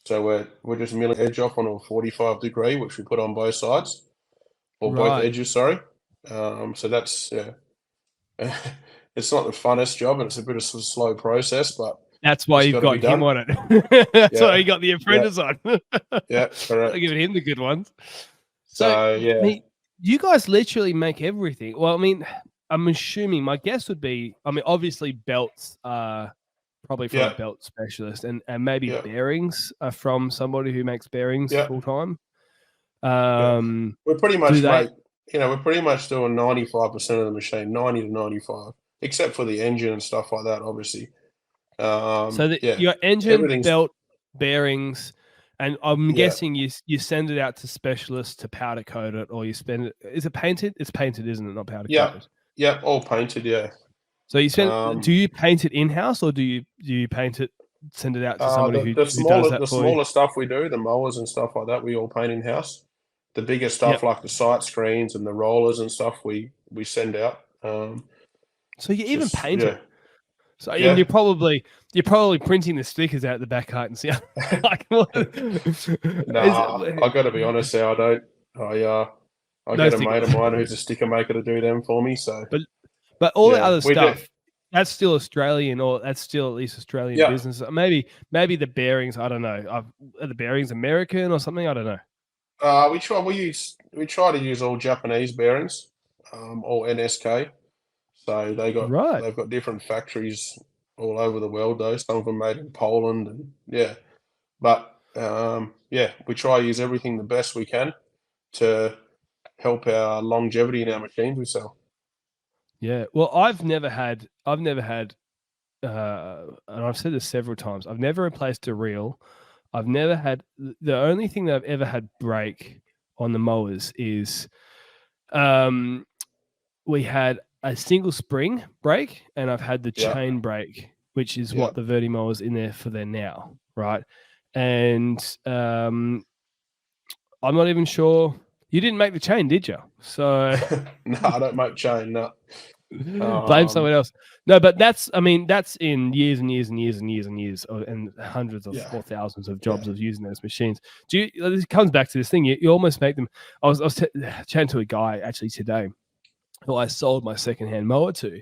So we're just milling the edge off on a 45 degree, which we put on both sides or both right? edges. Sorry. So that's yeah. It's not the funnest job, and it's a bit of a slow process, but That's why it's you've got to be got him done. on it. That's why Yeah, you got the yeah, apprentice on. yeah. They're Correct. giving him the good ones. So, So I yeah, mean, you guys literally make everything. Well, I mean, I'm assuming my guess would be, I mean, obviously belts are probably from a yeah, belt specialist, and maybe yeah, bearings are from somebody who makes bearings yeah. full time. Yeah, we're pretty Do much they? we're pretty much doing 95% of the machine, 90 to 95, except for the engine and stuff like that, obviously. So that Yeah, your engine, everything's belt, bearings, and I'm yeah, guessing you send it out to specialists to powder coat it, or you spend it. Is it painted? It's painted, isn't it? Not powder yeah, coated. yeah, all painted. Yeah. So you spend. Do Um, you paint it in house, or do you paint it? Send it out to somebody who does that the for you. smaller stuff we do, the mowers and stuff like that, we all paint in house. The bigger stuff Yep. like the sight screens and the rollers and stuff, we send out. So you even Just paint yeah, it. So and yeah. you're probably printing the stickers out the back height and see like what Nah, I got to be honest there. I don't. I no get a stickers. mate of mine who's a sticker maker to do them for me. So But all the yeah, other we do. stuff, that's still Australian, or that's still at least Australian Yeah, business. Maybe the bearings. I don't know. Are the bearings American or something? I don't know. we try to use all Japanese bearings, all NSK. So Right. they've got different factories all over the world though. Some of them made in Poland and yeah. But yeah, we try to use everything the best we can to help our longevity in our machines we sell. Yeah. Well, I've never had, and I've said this several times. I've never replaced a reel. I've never had the only thing that I've ever had break on the mowers is, um, we had a single spring break, and I've had the Yeah, chain break, which is yeah. what the Vertimo is in there for there now, right? And I'm not even sure you didn't make the chain, did you? So No, I don't make chain. No. blame someone else. No, but that's in years and years and years and years and years and hundreds of Yeah, or thousands of yeah, jobs of using those machines. It comes back to this thing. You almost make them. I was chatting to a guy actually today, who I sold my secondhand mower to.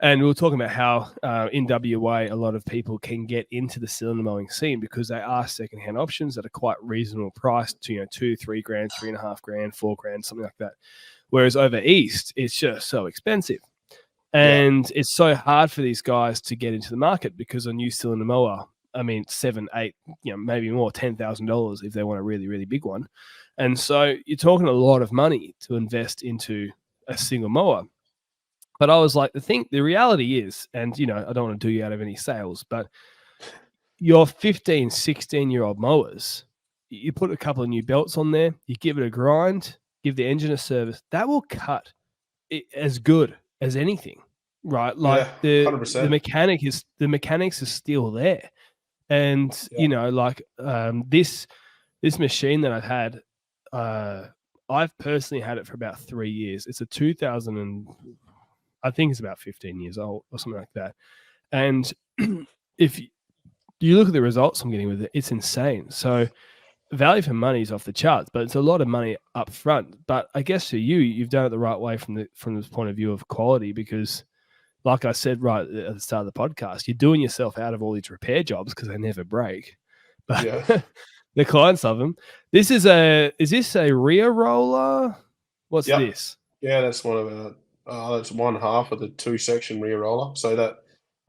And we were talking about how in WA, a lot of people can get into the cylinder mowing scene because they are secondhand options that are quite reasonable priced to, 2, 3 grand, 3.5 grand, 4 grand, something like that. Whereas over East, it's just so expensive. Yeah. And it's so hard for these guys to get into the market because a new cylinder mower, I mean, 7, 8, maybe more, $10,000 if they want a really, really big one. And so you're talking a lot of money to invest into a single mower. But I was like, the reality is, and I don't want to do you out of any sales, but your 15, 16-year-old mowers, you put a couple of new belts on there, you give it a grind, give the engine a service, that will cut it as good as anything, right? Like Yeah. the 100%. mechanics are still there. And Yeah. like this machine that I've had, I've personally had it for about 3 years. It's a 2000 and I think it's about 15 years old or something like that. And if you look at the results I'm getting with it, it's insane. So value for money is off the charts, but it's a lot of money up front. But I guess for you, you've done it the right way from the point of view of quality, because like I said right at the start of the podcast, you're doing yourself out of all these repair jobs because they never break. But Yeah. the clients of them. Is this a rear roller? What's Yep. this? Yeah, that's one of the that's one half of the two-section rear roller. So that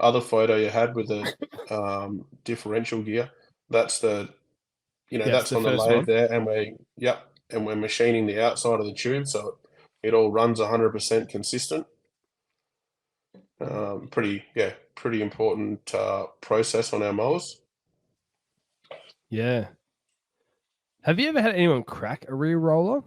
other photo you had with the differential gear, that's Yes, that's the on the first lathe one. there, and we're machining the outside of the tube, so it all runs 100% consistent. Pretty important process on our mowers. Yeah. Have you ever had anyone crack a rear roller?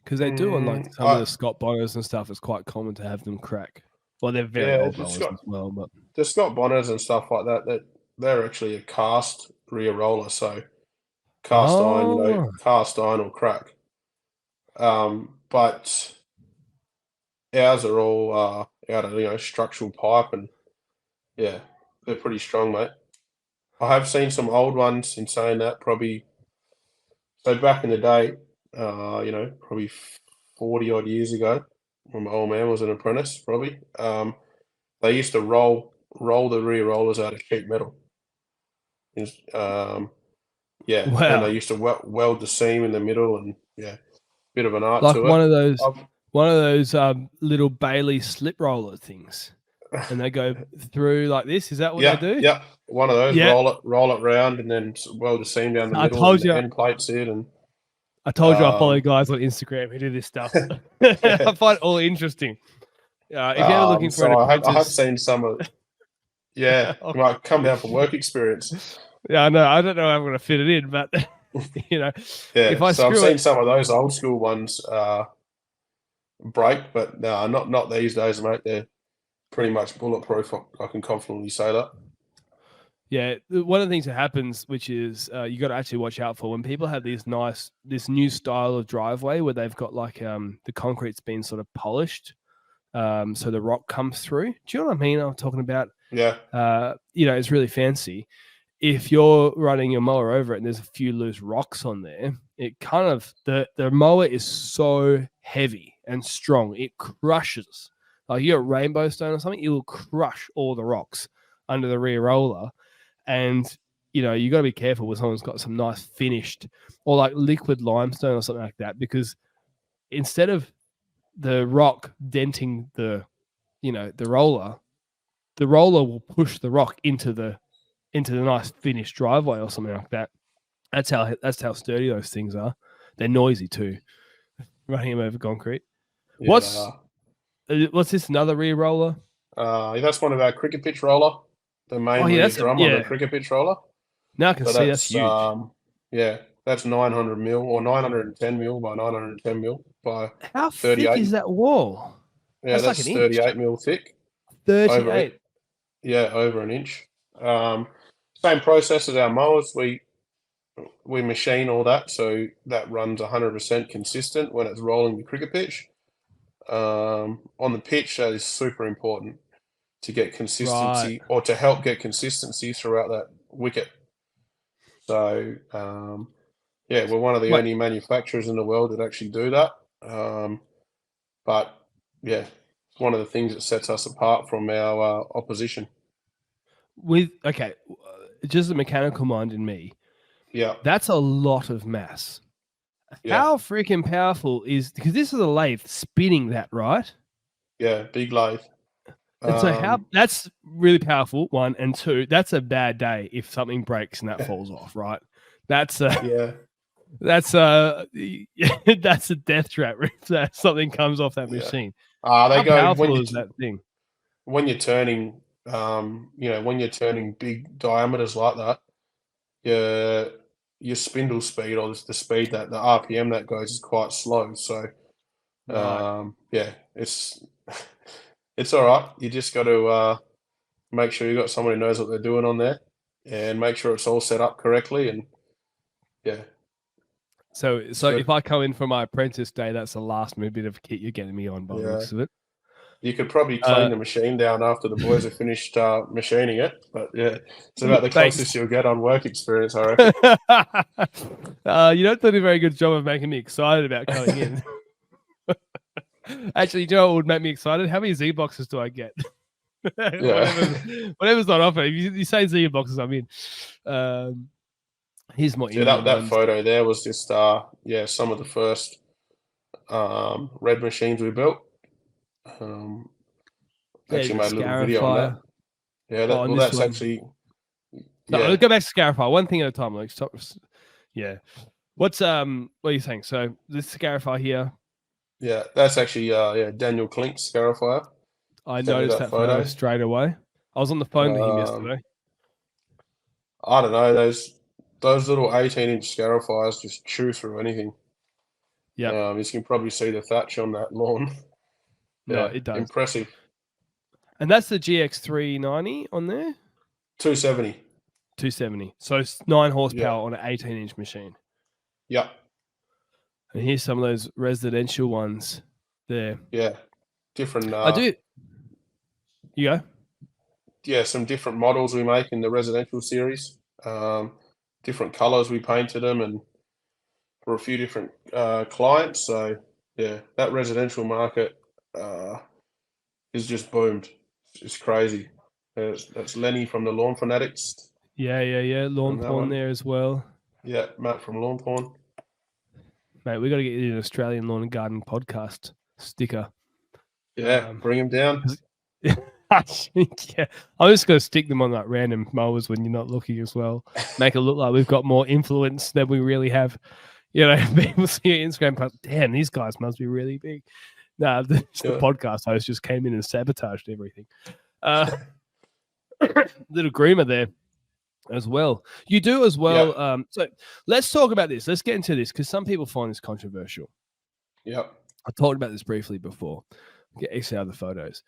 Because they do on like Mm, some of I the Scott Bonners and stuff. It's quite common to have them crack. Well, they're very Yeah, old mowers as well, but the Scott Bonners and stuff like that. They're actually a cast rear roller, so oh, cast iron will crack. But ours are all out of structural pipe, and yeah, they're pretty strong, mate. I have seen some old ones. In saying that, probably so back in the day, probably 40 odd years ago, when my old man was an apprentice, probably. They used to roll the rear rollers out of sheet metal. Is- Um, yeah, and they wow! used to weld the seam in the middle, and yeah, bit of an art Like to it. I've, one of those little Bailey slip roller things, and they go through like this. Is that what they yeah, do? yeah, one of those. Yeah, Roll it round, and then weld the seam down the I middle, told and the you. end plates in, and I told you I follow um, guys on Instagram who do this stuff. yeah. I find it all interesting. If you're ever looking for an So I have apprentice, seen some of. Yeah, you might come down for work experience. yeah, I know. I don't know how I'm going to fit it in, but if Yeah, I so I've screw seen it, some of those old school ones break, but no, not these days, mate. They're pretty much bulletproof. I can confidently say that. yeah, one of the things that happens, which is you got to actually watch out for when people have this new style of driveway where they've got like the concrete's been sort of polished, so the rock comes through. Do you know what I mean? I'm talking about. Yeah, It's really fancy. If you're running your mower over it and there's a few loose rocks on there, it kind of the mower is so heavy and strong, it crushes. Like you got rainbow stone or something, it will crush all the rocks under the rear roller. And you got to be careful when someone's got some nice finished or like liquid limestone or something like that, because instead of the rock denting the roller will push the rock into the nice finished driveway or something like that. That's how sturdy those things are. They're noisy too, running them over concrete. yeah, they What's are. what's this? Another rear roller? That's one of our cricket pitch roller, the Oh main yeah, rear drum on the yeah. cricket pitch roller. Now I can So see that's huge. yeah, that's 900 mil or 910 mil by 910 mil by How thick 38. is that wall? Yeah, That's like an that's inch. 38 mil thick. Over it. 38. Yeah, over an inch. Same process as our mowers. We machine all that, so that runs 100% consistent when it's rolling the cricket pitch. On the pitch, that is super important to get Right. consistency or to help get consistency throughout that wicket. So, yeah, we're one of the Wait. only manufacturers in the world that actually do that. Um, But yeah, it's one of the things that sets us apart from our opposition. Okay, just the mechanical mind in me, Yeah, that's a lot of mass. yeah, How freaking powerful is, because this is a lathe spinning that, right? yeah, big lathe. And so how that's really powerful, one, and two, that's a bad day if something breaks and that falls off, right? That's a Yeah, that's a that's a death trap if that something comes off that yeah. machine. They How go when powerful is that thing? when you're turning, when you're turning big diameters like that, your your spindle speed or the speed that the RPM that goes is quite slow. So Right. yeah, it's it's all right. You just got to make sure you got someone who knows what they're doing on there, and make sure it's all set up correctly. And yeah, So so if I come in for my apprentice day, that's the last bit of kit you're getting me on by the yeah, looks of it. you could probably Uh, clean the machine down after the boys have finished machining it. But yeah, it's about the thanks. closest you'll get on work experience, I reckon. You don't do a very good job of making me excited about coming in. Actually, you know what would make me excited? How many Z boxes do I get? Yeah. whatever's not offered. If you say Z boxes, I'm in. Here's more Yeah, Indian that ones. photo there was just some of the first red machines we built. Um, Yeah, you actually got made a little video on that. Scarifier. Yeah, Oh, and this that's one. actually No, yeah, let's go back to Scarifier. One thing at a time. Like, stop. Yeah. What are you saying? So this Scarifier here, yeah, that's actually Daniel Klink's Scarifier. I Sent me noticed that that photo photo. straight away. I was on the phone to him Um, yesterday. I don't know, those little 18-inch Scarifiers just chew through anything. Yep. You can probably see the thatch on that lawn. No, Yeah, it does. impressive. And that's the GX390 on there. 270. 270. So it's 9 Yeah, horsepower on an 18-inch machine. yeah, And here's some of those residential ones there. yeah. Different I do. You go. yeah, some different models we make in the residential series. Different colors we painted them, and for a few different clients. So yeah, that residential market is just boomed. It's crazy. That's Lenny from the Lawn Fanatics Yeah. Lawn on that porn one. there as well. Yeah, Matt from Lawn Porn. Mate, we got to get you an Australian Lawn and Garden podcast sticker. Yeah, bring him down. Yeah, I'm just going to stick them on like random mowers when you're not looking as well. Make it look like we've got more influence than we really have. You know, people see your Instagram post, damn, these guys must be really big. No, the podcast host just came in and sabotaged everything. Little groomer there as well. You do as well. Yep. So let's talk about this. Let's get into this because some people find this controversial. Yep. I talked about this briefly before. Get X out of the photos.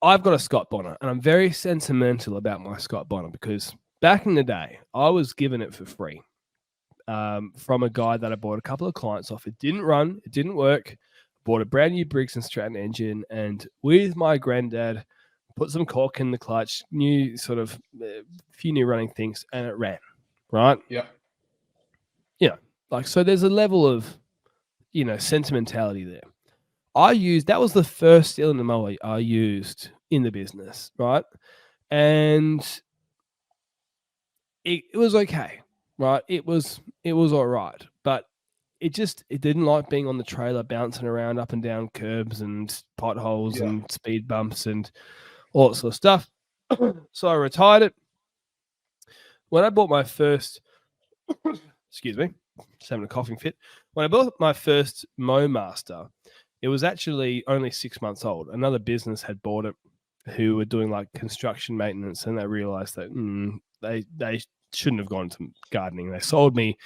I've got a Scott Bonner, and I'm very sentimental about my Scott Bonner because back in the day, I was given it for free from a guy that I bought a couple of clients off. It didn't run, it didn't work. Bought a brand new Briggs and Stratton engine, and with my granddad, put some cork in the clutch, new sort of few new running things, and it ran. Right? Yeah. Yeah. Like, so there's a level of, sentimentality there. That was the first cylinder mower I used in the business, right? And it was okay, right? It was all right, but it didn't like being on the trailer, bouncing around up and down curbs and potholes and speed bumps and all that sort of stuff. So I retired it. When I bought my first, excuse me, just having a coughing fit. When I bought my first Mowmaster, it was actually only 6 months old. Another business had bought it who were doing like construction maintenance, and they realized that they shouldn't have gone to gardening. They sold me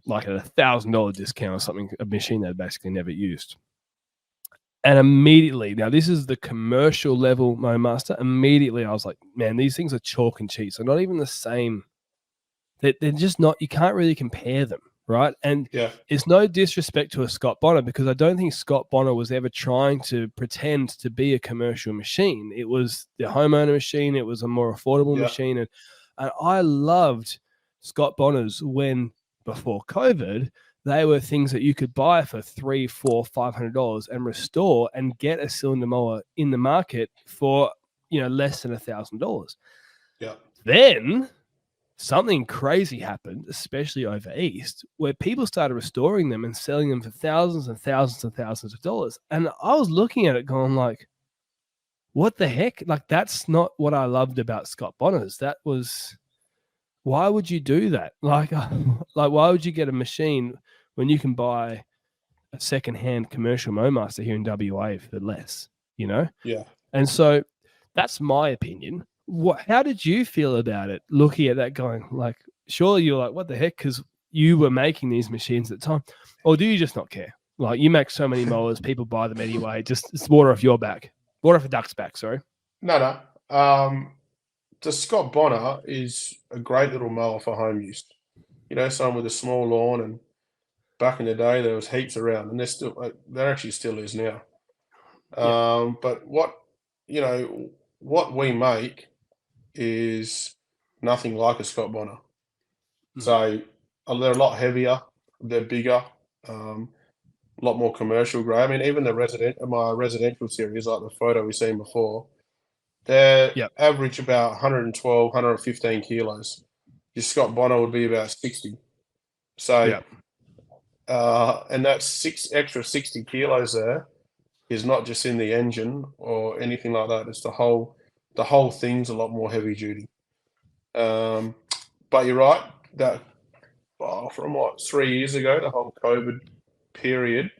like a $1,000 discount or something, a machine they basically never used. And immediately, now this is the commercial level Mowmaster, immediately I was like, man, these things are chalk and cheese. They're not even the same. They're just not, you can't really compare them, right? And it's no disrespect to a Scott Bonner because I don't think Scott Bonner was ever trying to pretend to be a commercial machine. It was the homeowner machine. It was a more affordable machine. And I loved Scott Bonners when, before COVID, they were things that you could buy for $300, $400, $500 and restore and get a cylinder mower in the market for less than $1,000. Yeah. Then something crazy happened, especially over east, where people started restoring them and selling them for thousands and thousands and thousands of dollars. And I was looking at it going like, what the heck? Like, that's not what I loved about Scott Bonner's. That was, why would you do that? Like why would you get a machine when you can buy a secondhand commercial Mowmaster here in WA for less, Yeah. And so that's my opinion. How did you feel about it? Looking at that, going like, surely you're like, what the heck? Because you were making these machines at the time, or do you just not care? Like, you make so many mowers, people buy them anyway. Just it's water off your back, water off a duck's back. Sorry. No. The Scott Bonner is a great little mower for home use. Someone with a small lawn, and back in the day there was heaps around, and there actually still is now. But what we make is nothing like a Scott Bonner. So they're a lot heavier, they're bigger, a lot more commercial grade. I mean, even my residential series, like the photo we've seen before, they're Yep. average about 112, 115 kilos. Your Scott Bonner would be about 60. So, Yep. And that 60 kilos there is not just in the engine or anything like that. It's the whole thing's a lot more heavy duty. But you're right that from 3 years ago, the whole COVID period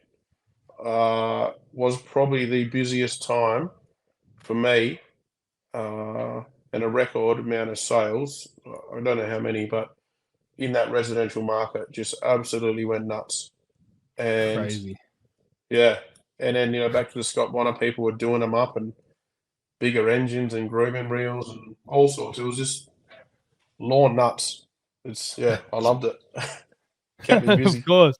was probably the busiest time for me, and a record amount of sales. I don't know how many, but in that residential market, just absolutely went nuts. And Crazy. yeah, and then back to the Scott Bonner, people were doing them up and bigger engines and grooming reels and all sorts. It was just lawn nuts. I loved it. Kept me busy. Of course.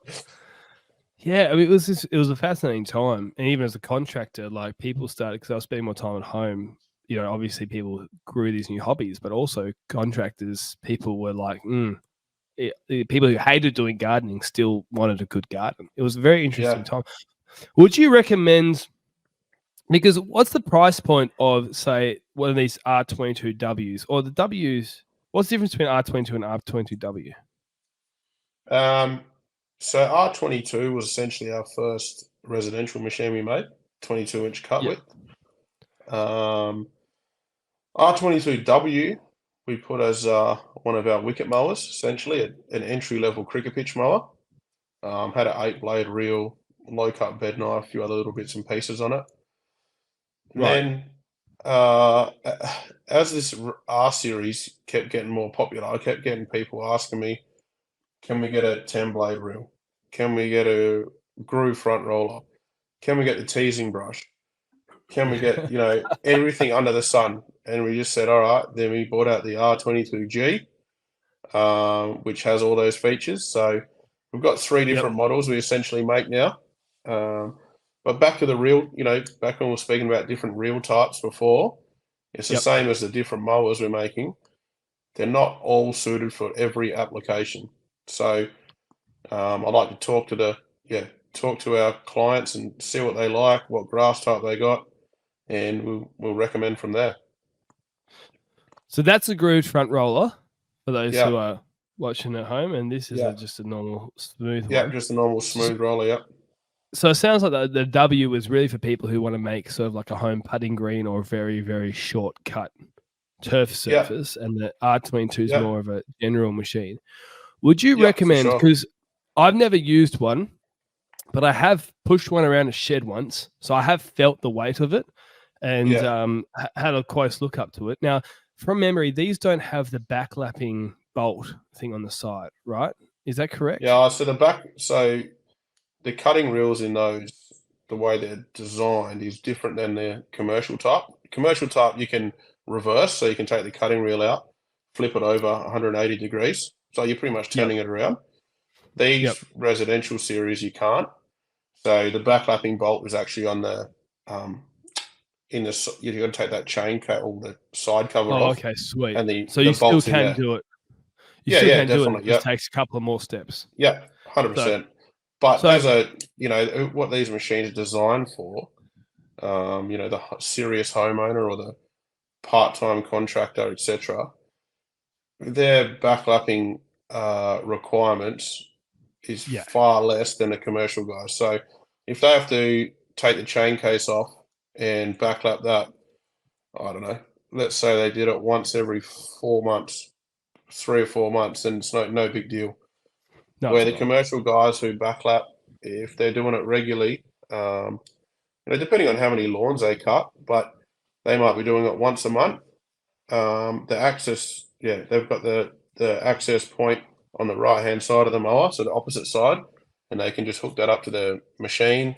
Yeah, I mean, it was a fascinating time, and even as a contractor, like, people started, because I was spending more time at home. Obviously people grew these new hobbies, but also contractors, people were like, people who hated doing gardening still wanted a good garden. It was a very interesting time. Would you recommend? Because what's the price point of, say, one of these R22Ws or the Ws? What's the difference between R22 and R22W? So R22 was essentially our first residential machine we made, 22-inch cut width. R22W we put as one of our wicket mowers, essentially an entry-level cricket pitch mower. Had an 8-blade reel, low-cut bed knife, a few other little bits and pieces on it. And then as this R series kept getting more popular, I kept getting people asking me, can we get a 10-blade reel? Can we get a groove front roller? Can we get the teasing brush? Can we get, everything under the sun? And we just said, all right. Then we bought out the R22G, which has all those features. So we've got 3 different models we essentially make now. But back to the reel, back when we were speaking about different reel types before, it's the same as the different mowers we're making. They're not all suited for every application. So I like to talk to our clients and see what they like, what grass type they got, and we'll recommend from there. So that's a grooved front roller for those who are watching at home, and this is just a normal smooth one. Yeah, just a normal smooth roller. Yep. So it sounds like the W is really for people who want to make sort of like a home putting green or a very, very short cut turf surface, and the R22 is more of a general machine. Would you recommend, because I've never used one, but I have pushed one around a shed once, so I have felt the weight of it and had a close look up to it. Now, from memory, these don't have the backlapping bolt thing on the side, right? Is that correct? Yeah, so the cutting reels in those, the way they're designed is different than the commercial type. Commercial type, you can reverse, so you can take the cutting reel out, flip it over 180 degrees. So you're pretty much turning it around. These residential series, you can't. So the backlapping bolt is actually on the you've got to take that chain cut or the side cover off. Okay, sweet. And so you still can do it. You still can do it. It just takes a couple of more steps. Yeah, So 100%. But so as a, what these machines are designed for, the serious homeowner or the part-time contractor, etc., their backlapping requirements is yeah, far less than a commercial guy. So if they have to take the chain case off and backlap that, I don't know, let's say they did it once every 4 months, 3 or 4 months, then it's no big deal. no, Where it's the not. commercial guys who backlap, if they're doing it regularly, depending on how many lawns they cut, but they might be doing it once a month. The access, yeah, they've got the access point on the right hand side of the mower, so the opposite side, and they can just hook that up to their machine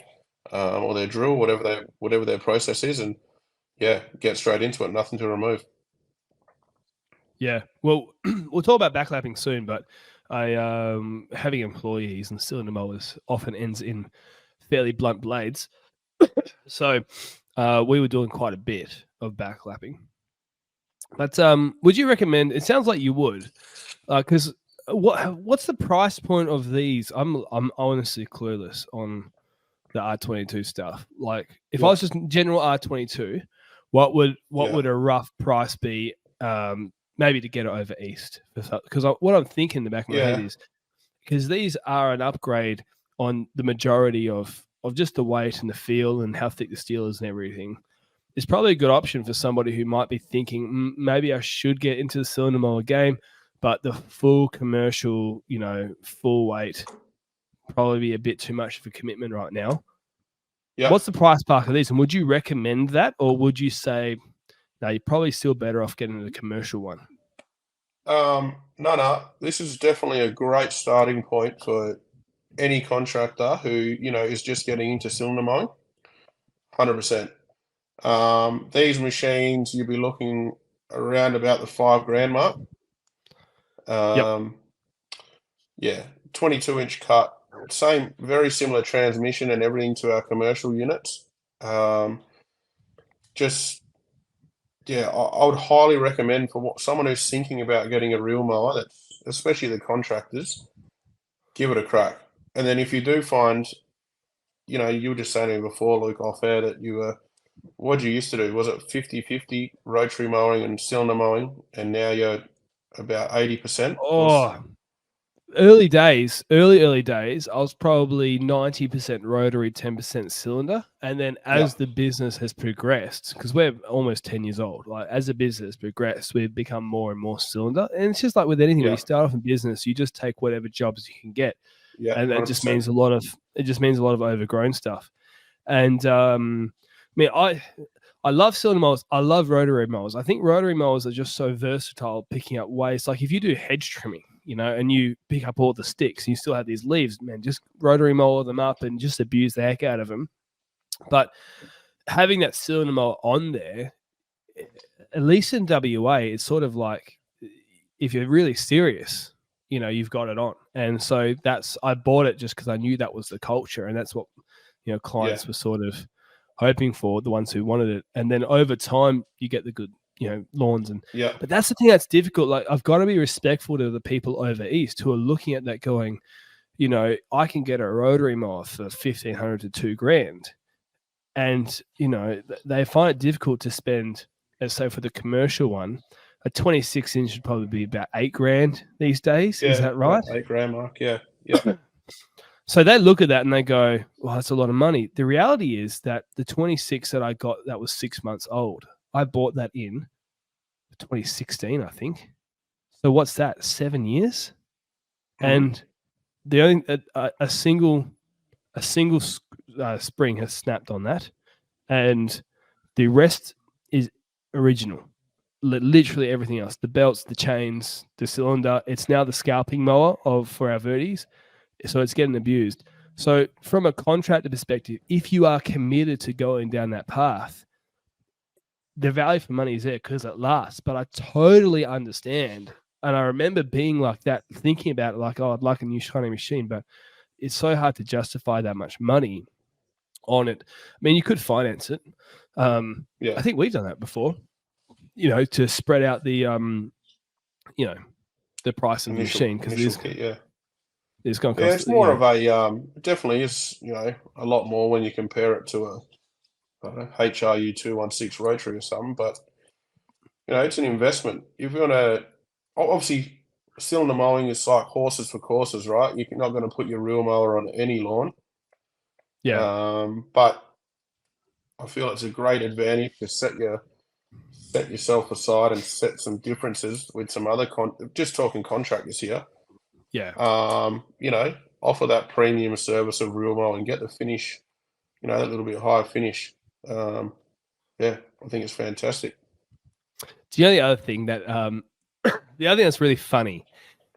or their drill, whatever their process is, and yeah, get straight into it. Nothing to remove. Yeah. Well, we'll talk about backlapping soon, but I having employees and cylinder mowers often ends in fairly blunt blades. So we were doing quite a bit of backlapping. But would you recommend? It sounds like you would, because what's the price point of these? I'm honestly clueless on the R22 stuff. Like, if I Yeah, was just general R22, what would yeah, a rough price be? Maybe to get it over east, because what I'm thinking in the back of my head yeah, is, because these are an upgrade on the majority of just the weight and the feel and how thick the steel is and everything. It's probably a good option for somebody who might be thinking, maybe I should get into the cylinder mower game, but the full commercial, full weight, probably be a bit too much of a commitment right now. yeah. What's the price park of these? And would you recommend that? Or would you say, no, you're probably still better off getting the commercial one? No. This is definitely a great starting point for any contractor who is just getting into cylinder mowing. 100%. These machines, you'll be looking around about the 5 grand mark. Yep. Um, yeah, 22-inch cut, same, very similar transmission and everything to our commercial units. Um, just yeah, I would highly recommend for someone who's thinking about getting a real mower, that's especially the contractors, give it a crack. And then if you do find, you were just saying to me before, Luke, off air, that what you used to do? Was it 50-50 rotary mowing and cylinder mowing, and now you're about 80%? Was Oh, early days, I was probably 90% rotary, 10% cylinder. And then Yeah, as the business has progressed, because we're almost 10 years old, like as the business progressed, we've become more and more cylinder. And it's just like with anything, when yeah, you start off in business, you just take whatever jobs you can get. yeah, And that just 100%. means a lot of overgrown stuff. And I mean, I love cylinder mowers. I love rotary mowers. I think rotary mowers are just so versatile, picking up waste. Like if you do hedge trimming, and you pick up all the sticks and you still have these leaves, man, just rotary mower them up and just abuse the heck out of them. But having that cylinder mower on there, at least in WA, it's sort of like, if you're really serious, you've got it on. And so I bought it just because I knew that was the culture, and that's what Yeah, clients were sort of hoping for, the ones who wanted it. And then over time, you get the good lawns. And yeah, but that's the thing that's difficult. Like, I've got to be respectful to the people over east who are looking at that going, I can get a rotary mower for 1,500 to 2 grand, and they find it difficult to spend. And so for the commercial one, a 26-inch would probably be about 8 grand these days. Is yeah, that right? about 8 grand mark. Yeah, yeah, So they look at that and they go, well, that's a lot of money. The reality is that the 26 that I got, that was 6 months old, I bought that in 2016, I think. So what's that? 7 years? hmm, And the only a single spring has snapped on that, and the rest is original. Literally everything else, the belts, the chains, the cylinder. It's now the scalping mower for our verties, so it's getting abused. So from a contractor perspective, if you are committed to going down that path, the value for money is there because it lasts. But I totally understand. And I remember being like that, thinking about it like, oh, I'd like a new shiny machine, but it's so hard to justify that much money on it. I mean, you could finance it. yeah. I think we've done that before, to spread out the, you know, the price of the Initial machine, because it initial is, kit. Yeah, It's going to Yeah, cost, it's more of a definitely is, a lot more when you compare it to a I don't know, HRU 216 rotary or something, but it's an investment. If you're gonna obviously cylinder mowing is like horses for courses, right? You're not going to put your real mower on any lawn. yeah, But I feel it's a great advantage to set yourself aside and set some differences with some other just talking contractors here. yeah. Offer that premium service of real mowing, get the finish, that little bit higher finish. Yeah, I think it's fantastic. Do you know the other thing that the other thing that's really funny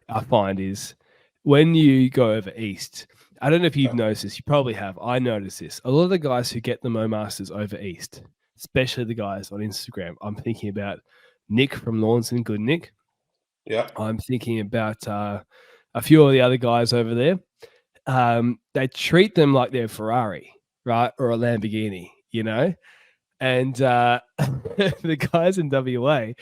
I find is when you go over east. I don't know if you've Yeah, noticed this. You probably have. I noticed this. A lot of the guys who get the Mo Masters over east, especially the guys on Instagram. I'm thinking about Nick from Lawns and Good Nick. yeah, I'm thinking about a few of the other guys over there. They treat them like they're a Ferrari, right, or a Lamborghini, And the guys in WA,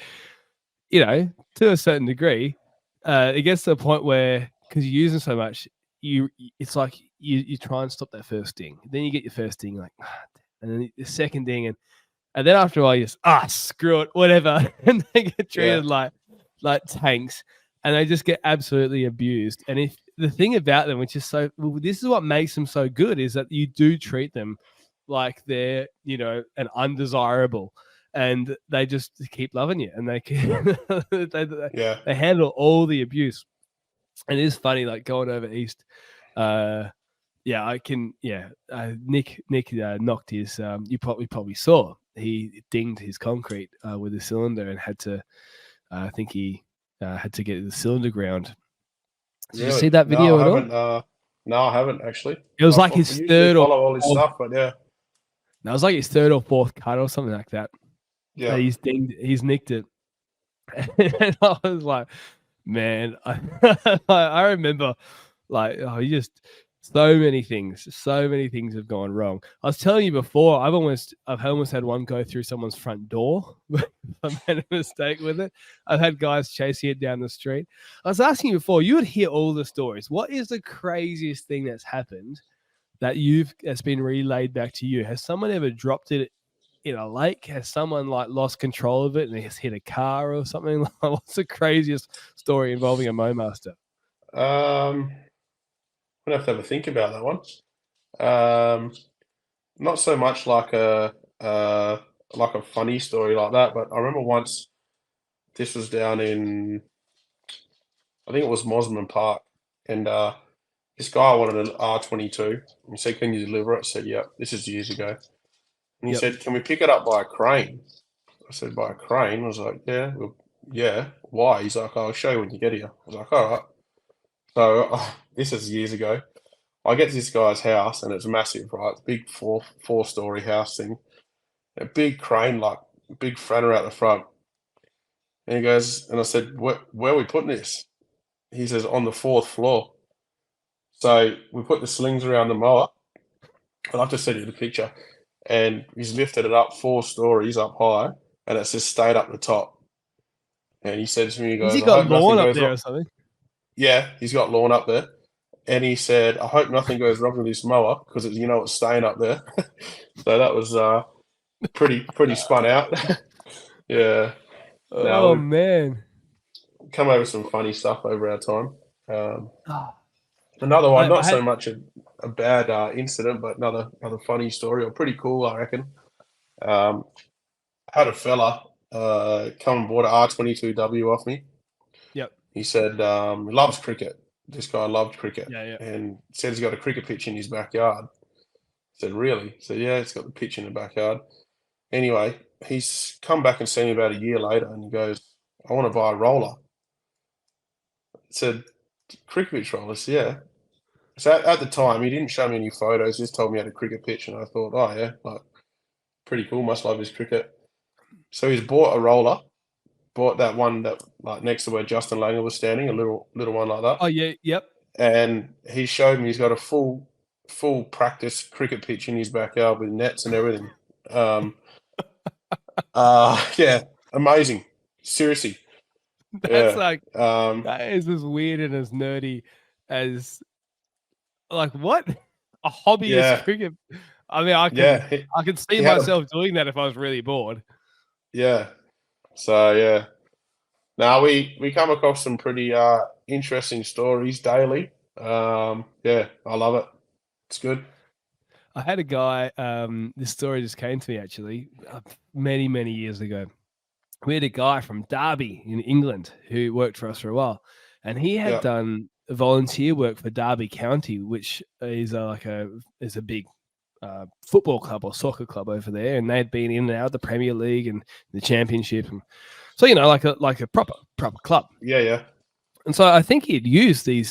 to a certain degree, it gets to a point where because you use them so much, it's like you try and stop that first ding. Then you get your first ding, like, and then the second ding, and then after a while, you just screw it, whatever, and they get yeah, treated like tanks, and they just get absolutely abused. And if the thing about them, which is this is what makes them so good, is that you do treat them like they're an undesirable, and they just keep loving you, and they yeah. they handle all the abuse. And it is funny, like going over east. Yeah, I can. Yeah, Nick knocked his. You probably saw he dinged his concrete with a cylinder and had to. I think he had to get the cylinder ground. Did you see Really? that No, video I at all? haven't. No, I haven't actually. It was I like his usually third or follow all his fourth. stuff, but yeah, That was like his third or fourth cut or something like that. yeah, He's nicked it. And I was like, man, I remember like, you just so many things have gone wrong. I was telling you before, I've almost had one go through someone's front door. I made a mistake with it. I've had guys chasing it down the street. I was asking you before, you would hear all the stories. What is the craziest thing that's happened that's been relayed back to you? Has someone ever dropped it in a lake? Has someone like lost control of it and has hit a car or something? What's the craziest story involving a Mowmaster? I'm gonna have to have a think about that one. Um, Not so much like a funny story like that, but I remember once this was down in I think it was Mosman Park, and this guy wanted an R22. He said, "Can you deliver it?" I said, "Yeah." This is years ago, and he Yep. said, "Can we pick it up by a crane?" I said, "By a crane?" I was like, "Yeah, well, yeah." Why? He's like, "I'll show you when you get here." I was like, "All right." So this is years ago. I get to this guy's house, and it's massive, right? Big four-story house thing. A big crane, like big franner out the front. And he goes, and I said, where are we putting this? He says, on the fourth floor. So we put the slings around the mower. I'll have to send you the picture. And he's lifted it up 4 stories up high, and it's just stayed up the top. And he said to me, he Has he goes, I got hope nothing lawn up goes there wrong. or something? Yeah, he's got lawn up there. And he said, I hope nothing goes wrong with this mower because it's staying up there. So that was pretty spun out. Yeah. Now Oh we've man. come over some funny stuff over our time. Um, Another one, I not had so much a bad incident, but another funny story, or pretty cool, I reckon. Um, had a fella come and bought an R22W off me. yep. He said he loves cricket. This guy loved cricket, Yeah, yeah. and said he's got a cricket pitch in his backyard. I said, really? He said, yeah, it's got the pitch in the backyard. Anyway, he's come back and seen me about a year later, and he goes, I want to buy a roller. I said, cricket pitch roller? I said, yeah. So at the time, he didn't show me any photos. Just told me he had a cricket pitch, and I thought, oh yeah, like pretty cool. Must love his cricket. So he's bought a roller, bought that one that like next to where Justin Langer was standing, a little one like that. Oh yeah, yep. And he showed me he's got a full practice cricket pitch in his backyard with nets and everything. Um, yeah, amazing. Seriously, That's yeah. like Um, that is as weird and as nerdy as like what? A hobbyist Yeah, cricket. I mean, I yeah. can see He had a myself doing that if I was really bored. yeah. So yeah. Now we come across some pretty interesting stories daily. Yeah, I love it. It's good. I had a guy. This story just came to me actually many many years ago. We had a guy from Derby in England who worked for us for a while, and he had Yeah, done volunteer work for Derby County, which is a big football club or soccer club over there, and they'd been in and out of the Premier League and the Championship, and so like a proper club. yeah, yeah, And so I think he'd used the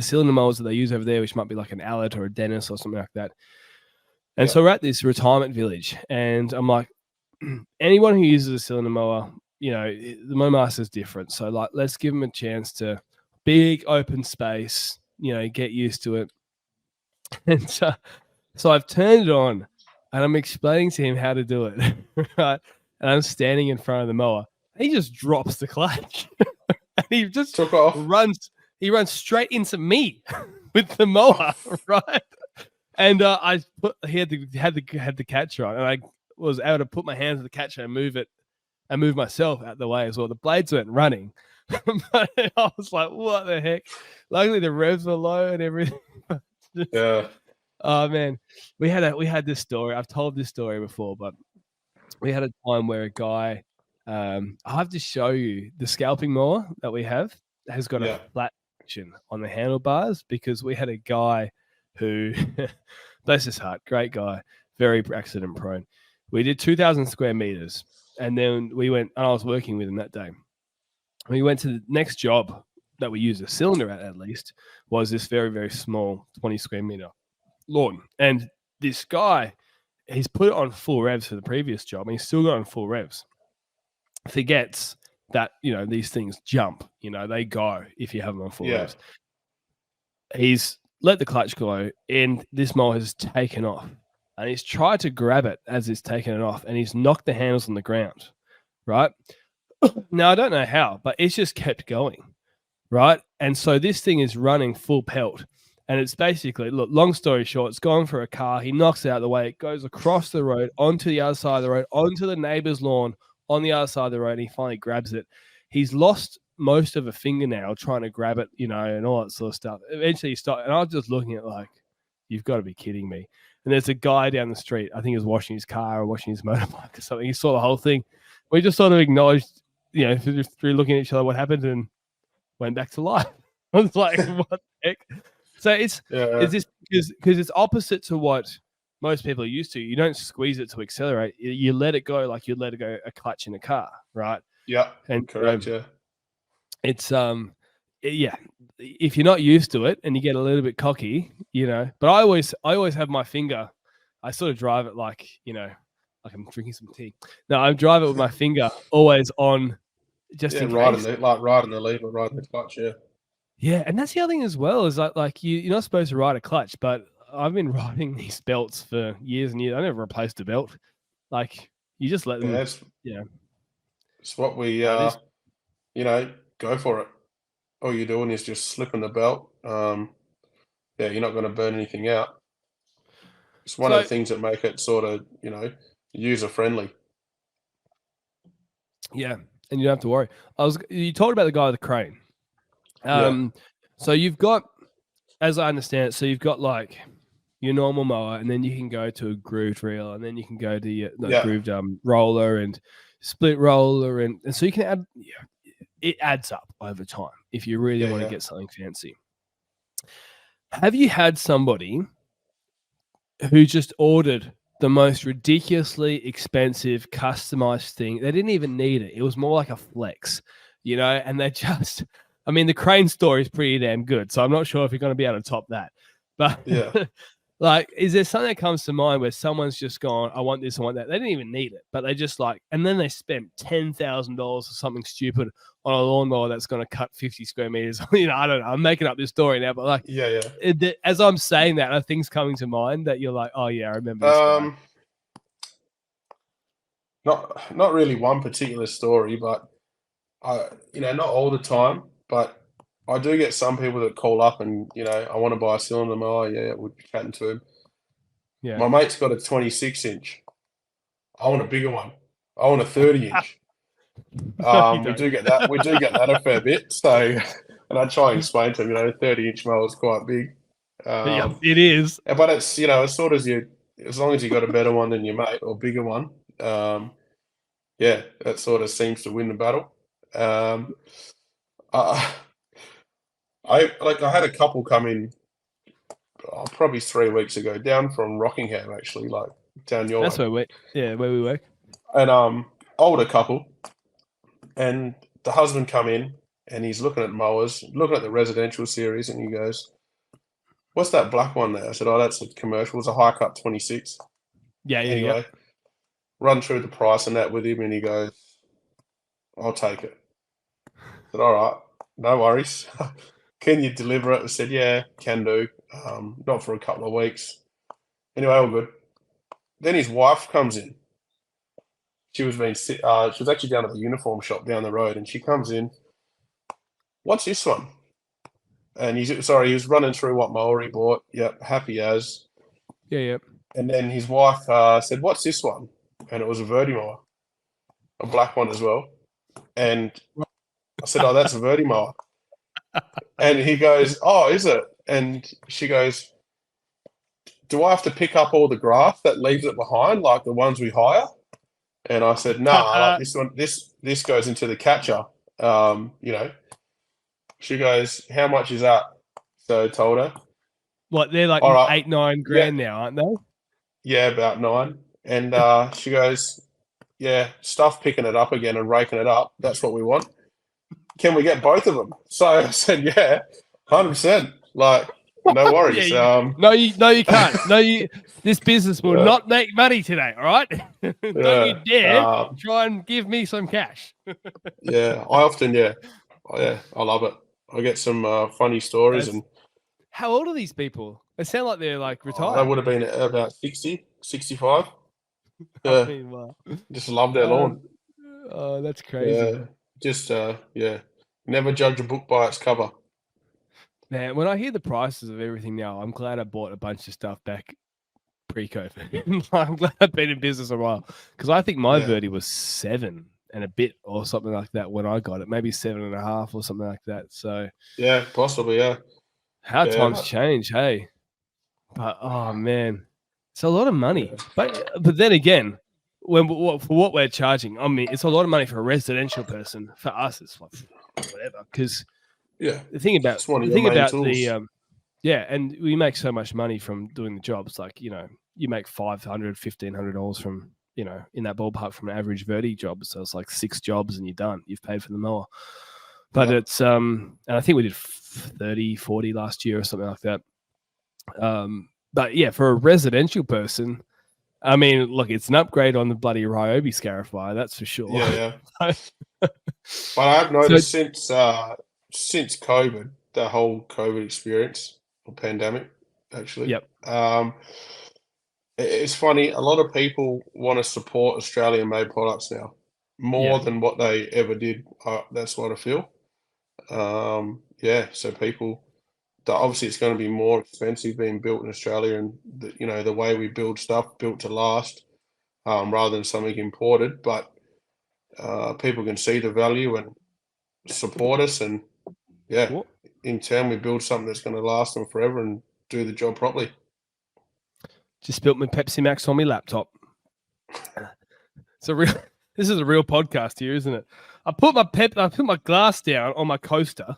cylinder mowers that they use over there, which might be like an Allet or a Dennis or something like that. And yeah, so we're at this retirement village, and I'm like, anyone who uses a cylinder mower, the Mowmaster is different. So like, let's give them a chance to big open space, get used to it. And so I've turned it on, and I'm explaining to him how to do it, right? And I'm standing in front of the mower. He just drops the clutch, and he just took off. runs. He runs straight into me with the mower, right? And had the catcher on, and I was able to put my hands on the catcher and move it, and move myself out the way as well. The blades went running, but I was like, "What the heck?" Luckily, the revs were low and everything. Yeah, Oh man, we had this story. I've told this story before, but we had a time where a guy. I have to show you the scalping mower that we have has got a yeah, flat section on the handlebars because we had a guy who, bless his heart, great guy, very accident prone. We did 2,000 square meters, and then we went. And I was working with him that day. We went to the next job that we used a cylinder at least was this very very small 20 square meter lawn. And this guy, he's put it on full revs for the previous job, and he's still got on full revs. Forgets that these things jump. They go if you have them on full yeah, revs. He's let the clutch go, and this mower has taken off. And he's tried to grab it as it's taken it off, and he's knocked the handles on the ground. Right now, I don't know how, but it's just kept going. Right, and so this thing is running full pelt. And it's basically, look, long story short, it's gone for a car. He knocks it out of the way. It goes across the road, onto the other side of the road, onto the neighbor's lawn, on the other side of the road, and he finally grabs it. He's lost most of a fingernail trying to grab it, and all that sort of stuff. Eventually he stopped, and I was just looking at like, you've got to be kidding me. And there's a guy down the street, I think he was washing his car or washing his motorbike or something. He saw the whole thing. We just sort of acknowledged, through looking at each other what happened and went back to life. I was like, what the heck? So it's yeah, this because it's opposite to what most people are used to. You don't squeeze it to accelerate. You let it go like you'd let it go a clutch in a car, right? yeah. And Correct. Yeah, it's yeah. If you're not used to it and you get a little bit cocky, But I always have my finger. I sort of drive it like like I'm drinking some tea. No, I drive it with my finger always on, just yeah. in Right in case. the lever, right in the clutch. Yeah, Yeah, and that's the other thing as well is like you're not supposed to ride a clutch, but I've been riding these belts for years and years. I never replaced a belt. Like you just let yeah. them. Yeah, It's what we this. go for it. All you're doing is just slipping the belt. Yeah, you're not going to burn anything out. It's one of the So things that make it sort of, user friendly. yeah, and you don't have to worry. You talked about the guy with the crane. Yeah, So you've got, as I understand it, so you've got like your normal mower, and then you can go to a grooved reel, and then you can go to your yeah, grooved roller and split roller, and so you can add. Yeah, it adds up over time if you really yeah, want to yeah. get something fancy. Have you had somebody who just ordered the most ridiculously expensive customized thing? They didn't even need it. It was more like a flex, and they just, I mean, the crane story is pretty damn good. So I'm not sure if you're going to be able to top that. But Yeah. like, is there something that comes to mind where someone's just gone, I want this, I want that? They didn't even need it, but they just like, and then they spent $10,000 or something stupid on a lawnmower that's going to cut 50 square meters. I don't know. I'm making up this story now, but like, Yeah, yeah. as I'm saying that, are things coming to mind that you're like, oh yeah, I remember this guy? Um, not really one particular story, but not all the time, but I do get some people that call up and, I want to buy a cylinder mower. Yeah, we're chatting to him. Yeah. My mate's got a 26-inch. I want a bigger one. I want a 30-inch. No, you We don't. do get that. We do get that a fair bit. So, and I try and explain to him, 30-inch mower is quite big. Yeah, it is. But it's, as sort as as long as you got a better one than your mate or bigger one, yeah, that sort of seems to win the battle. I I had a couple come in probably 3 weeks ago, down from Rockingham actually, like down your That's way, where we work. and older couple, and the husband come in and he's looking at mowers, looking at the residential series, and he goes, "What's that black one there?" I said, "Oh, that's a commercial. It's a high cut 26." Yeah. Anyway, run through the price and that with him, and he goes, "I'll take it." I said, "All right, no worries." Can you deliver it? I said, "Yeah, can do. Not for a couple of weeks." Anyway, all good. Then his wife comes in. She was actually down at the uniform shop down the road, and she comes in. "What's this one?" And he was running through what mower he bought. Yep, happy as. Yeah. And then his wife said, "What's this one?" And it was a Vertimower, a black one as well. And I said, "Oh, that's a Vertimower." And he goes, "Oh, is it?" And she goes, "Do I have to pick up all the grass that leaves it behind, like the ones we hire?" And I said, "Nah, this one, this goes into the catcher." She goes, "How much is that?" So I told her. What, they're like All right, 8-9 grand now, aren't they? yeah, about 9. And she goes, "Yeah, stuff picking it up again and raking it up. That's what we want. Can we get both of them?" So I said, "Yeah, 100%. Like, no worries." No, you can't. This business will not make money today. All right. Don't you dare try and give me some cash. Yeah, I often, I love it. I get some funny stories, and how old are these people? They sound like they're like they retired. would have been about 60, 65. I Yeah, mean, wow. just love their lawn. Oh, that's crazy. Just never judge a book by its cover. Man, when I hear the prices of everything now, I'm glad I bought a bunch of stuff back pre-COVID. I'm glad I've been in business a while, because I think my Verdi was 7 and a bit or something like that when I got it, maybe 7.5 or something like that. So yeah, possibly, yeah. How times change, hey? But oh man, it's a lot of money. But then again, for what we're charging, I mean, it's a lot of money for a residential person. For us, it's like whatever. Because the thing about and we make so much money from doing the jobs. Like, you make $500, $1,500 from, in that ballpark from an average Verdi job. So it's like 6 jobs and you're done. You've paid for the mower. But it's and I think we did 30, 40 last year or something like that. But yeah, for a residential person, I mean, look, it's an upgrade on the bloody Ryobi Scarifier, that's for sure. Yeah. But I have noticed since COVID, the whole COVID experience or pandemic, actually. Yep. It's funny. A lot of people want to support Australian-made products now more than what they ever did. That's what I feel. So people, obviously it's going to be more expensive being built in Australia, and the way we build stuff built to last, rather than something imported. But people can see the value and support us, and in turn we build something that's going to last them forever and do the job properly. Just built my Pepsi Max on my laptop. This is a real podcast here, isn't it? I put my glass down on my coaster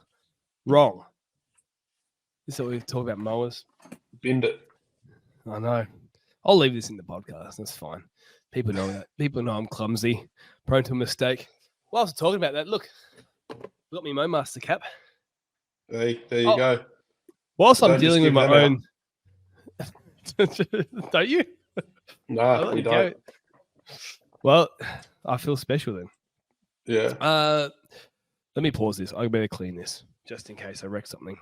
wrong. This is what we talk about mowers. Binned it. I know. I'll leave this in the podcast. That's fine. People know that. People know I'm clumsy, prone to a mistake. Whilst talking about that, look, I got my Mowmaster cap. There you go. Whilst I'm dealing with my own, don't you? No, we don't. Well, I feel special then. Yeah. Let me pause this. I better clean this just in case I wreck something.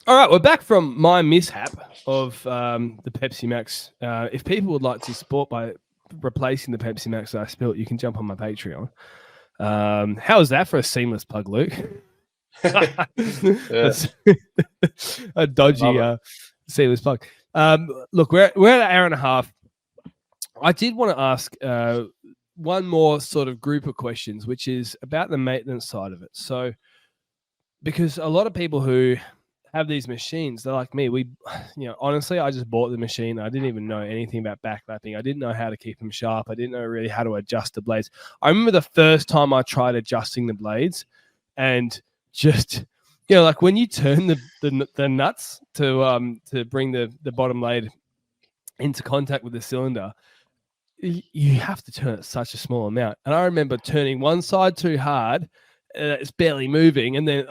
All right, we're back from my mishap of the Pepsi Max. If people would like to support by replacing the Pepsi Max that I spilt, you can jump on my Patreon. How is that for a seamless plug, Luke? Yeah, That's a I love dodgy it. seamless plug. Look, we're at an hour and a half. I did want to ask one more sort of group of questions, which is about the maintenance side of it. So, because a lot of people who have these machines, they're like me. Honestly, I just bought the machine. I didn't even know anything about backlapping. I didn't know how to keep them sharp. I didn't know really how to adjust the blades. I remember the first time I tried adjusting the blades, and just like when you turn the nuts to bring the bottom blade into contact with the cylinder, you have to turn it such a small amount. And I remember turning one side too hard, it's barely moving, and then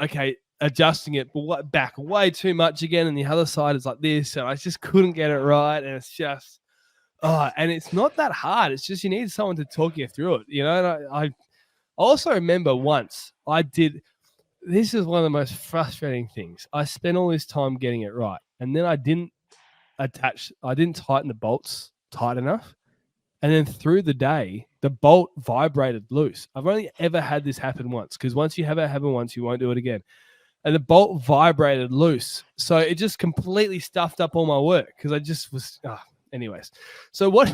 adjusting it back way too much again, and the other side is like this, and I just couldn't get it right, and it's just and it's not that hard. It's just you need someone to talk you through it, And I also remember once I did. This is one of the most frustrating things. I spent all this time getting it right, and then I didn't tighten the bolts tight enough. And then through the day, the bolt vibrated loose. I've only ever had this happen once, because once you have it happen once, you won't do it again. And the bolt vibrated loose. So it just completely stuffed up all my work, because I just was. Anyways. So what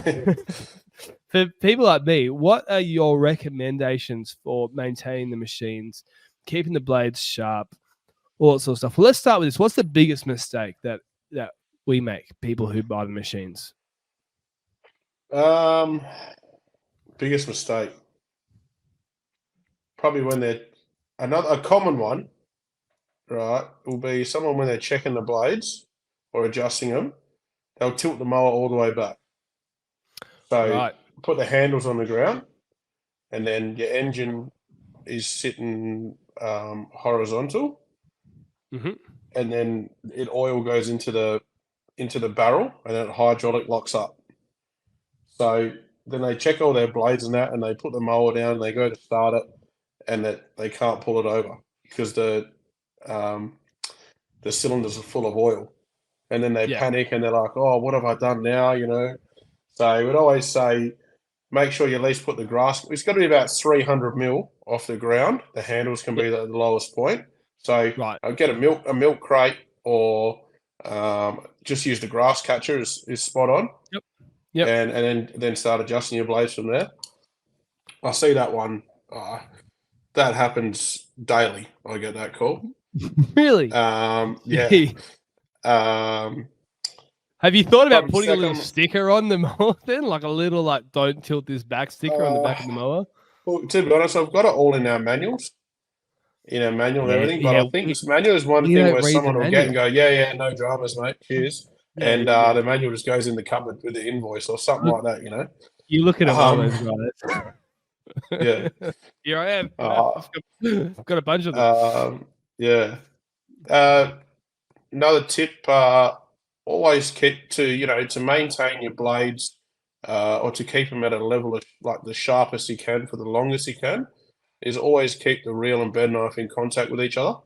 for people like me, what are your recommendations for maintaining the machines, keeping the blades sharp, all that sort of stuff? Well, let's start with this. What's the biggest mistake that we make, people who buy the machines? Um, Biggest mistake probably when they're a common one, right? Will be someone when they're checking the blades or adjusting them, they'll tilt the mower all the way back. So Right. put the handles on the ground, and then your engine is sitting horizontal, Mm-hmm. and then oil goes into the barrel, and then hydraulic locks up. So then they check all their blades and that, and they put the mower down, and they go to start it, and that they can't pull it over because um, the cylinders are full of oil. And then they Yeah. panic and they're like, "Oh, what have I done now?" So we'd always say, make sure you at least put the grass. It's got to be about 300 mil off the ground. The handles can Yep. be the lowest point. So Right. I'll get a milk crate, or just use the grass catcher is spot on, Yep. Yep. and then start adjusting your blades from there. I see that one. That happens daily. I get that call. Really? Yeah. Um, Have you thought about Probably putting a little second. sticker on the mower then? Like a little don't tilt this back sticker on the back Uh, of the mower? well, to be honest, I've got it all in our manuals, and Yeah, everything. But yeah. I think this manual is one We thing don't where read the someone will get and manual. go, "Yeah, yeah, no dramas, mate. Cheers." Yeah, And yeah. the manual just goes in the cupboard with the invoice or something Look, like that. you look at it one of Um, those yeah. guys. Here I am. Uh, I've got a bunch of them. yeah. Uh, Another tip: always keep to maintain your blades, or to keep them at a level of like the sharpest you can for the longest you can. Is always keep the reel and bed knife in contact with each other.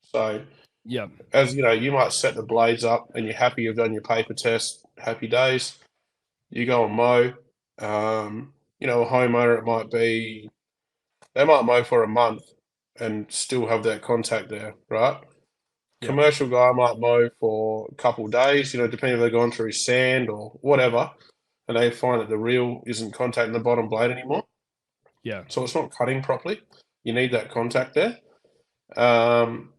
So, Yeah. as you know, you might set the blades up and you're happy you've done your paper test, happy days. You go and mow. A homeowner, it might be, they might mow for a month and still have that contact there, right? Yeah. Commercial guy might mow for a couple of days, depending if they've gone through sand or whatever, and they find that the reel isn't contacting the bottom blade anymore. Yeah. So it's not cutting properly. You need that contact there. Um,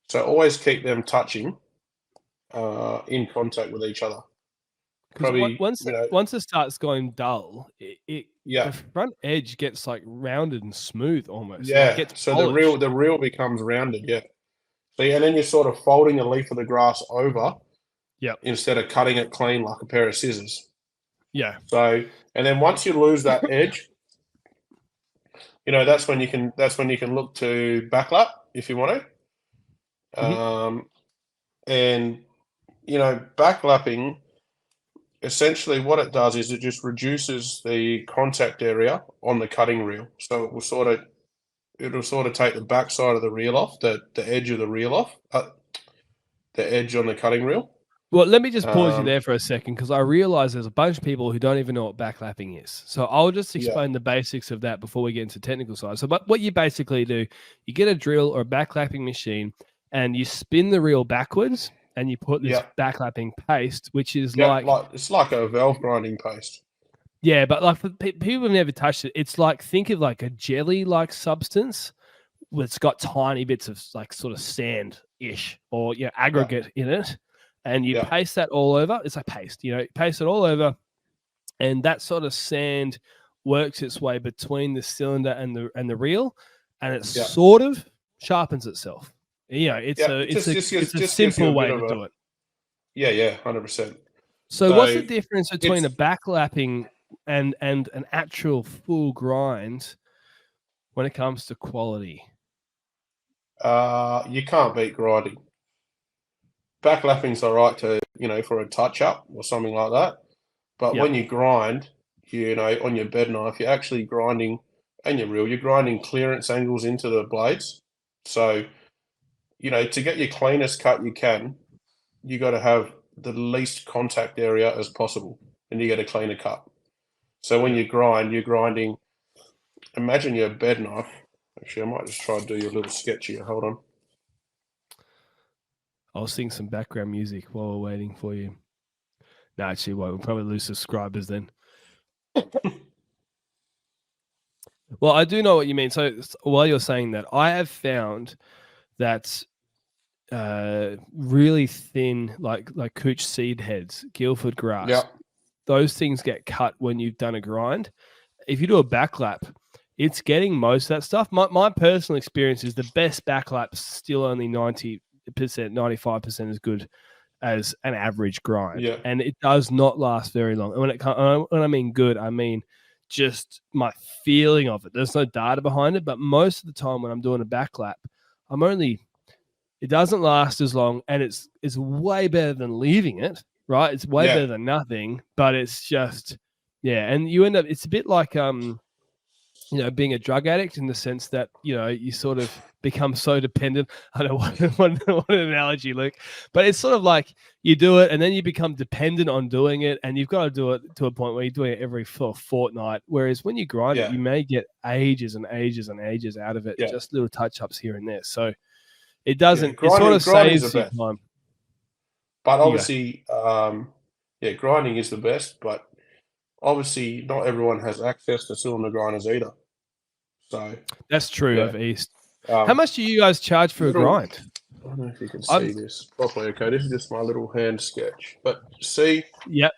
so always keep them touching, in contact with each other. Because Probably, once it starts going dull, the yeah, front edge gets like rounded and smooth almost, and like yeah. gets So the reel, polished. the reel becomes rounded, yeah. So and then you're sort of folding a leaf of the grass over Yep. instead of cutting it clean like a pair of scissors. Yeah. So, and then once you lose that edge, that's when you can look to backlap if you want to. Mhm. And backlapping, essentially what it does is it just reduces the contact area on the cutting reel. So it'll sort of take the backside of the reel off, the edge of the reel off, the edge on the cutting reel. Well, let me just pause you Um, there for a second because I realize there's a bunch of people who don't even know what backlapping is. So I'll just yeah, explain the basics of that before we get into technical side. So, but what you basically do, you get a drill or a backlapping machine and you spin the reel backwards and you put this yeah, backlapping paste, which is yeah. like, Like it's like a valve grinding paste. yeah, but like for people who've never touched it, it's like, think of like a jelly like substance it's got tiny bits of like sort of sand ish or Yeah, aggregate in it, and you yeah, paste that all over. It's like paste, paste it all over, and that sort of sand works its way between the cylinder and the reel, and it yeah, sort of sharpens itself. It's yeah. a It it's a it's a just gives you a simple bit way of to a do it. yeah, yeah, 100%. So, what's the So difference between it's a backlapping and an actual full grind when it comes to quality? you can't beat grinding. Backlapping's all right to for a touch up or something like that. But Yep. when you grind, on your bed knife, you're actually grinding, and your reel, you're grinding clearance angles into the blades. So, to get your cleanest cut you can, you got to have the least contact area as possible, and you get a cleaner cut. So when Yep. you grind, you're grinding. Imagine your bed knife. Actually, I might just try and do you a little sketch here. Hold on. I'll sing some background music while we're waiting for you. No, actually, won't. We'll probably lose subscribers then. Well, I do know what you mean. So while you're saying that, I have found that really thin, like cooch seed heads, Guildford Yeah, grass, those things get cut when you've done a grind. If you do a backlap, it's getting most of that stuff. My personal experience is the best backlap's still only 90%, 95% as good as an average grind, yeah, and it does not last very long. And when I mean good, I mean just my feeling of it. There's no data behind it, but most of the time when I'm doing a backlap, I'm only it doesn't last as long, and it's way better than leaving it. Right, it's way yeah, better than nothing, but it's just and you end up. It's a bit like being a drug addict in the sense that you sort of become so dependent. I don't know what an analogy, Luke, but it's sort of like you do it and then you become dependent on doing it, and you've got to do it to a point where you're doing it every fortnight. Whereas when you grind it, yeah, you may get ages and ages and ages out of it, yeah, just little touch ups here and there. So it yeah. doesn't. It sort of Grinding's the saves you best, time. but You go. obviously, yeah, grinding is the best. But obviously, not everyone has access to cylinder grinders either. So That's true yeah, of East. How um, much do you guys charge for a little. grind? I don't know if you can I'm. see this properly. Okay, this is just my little hand sketch. But see, Yep.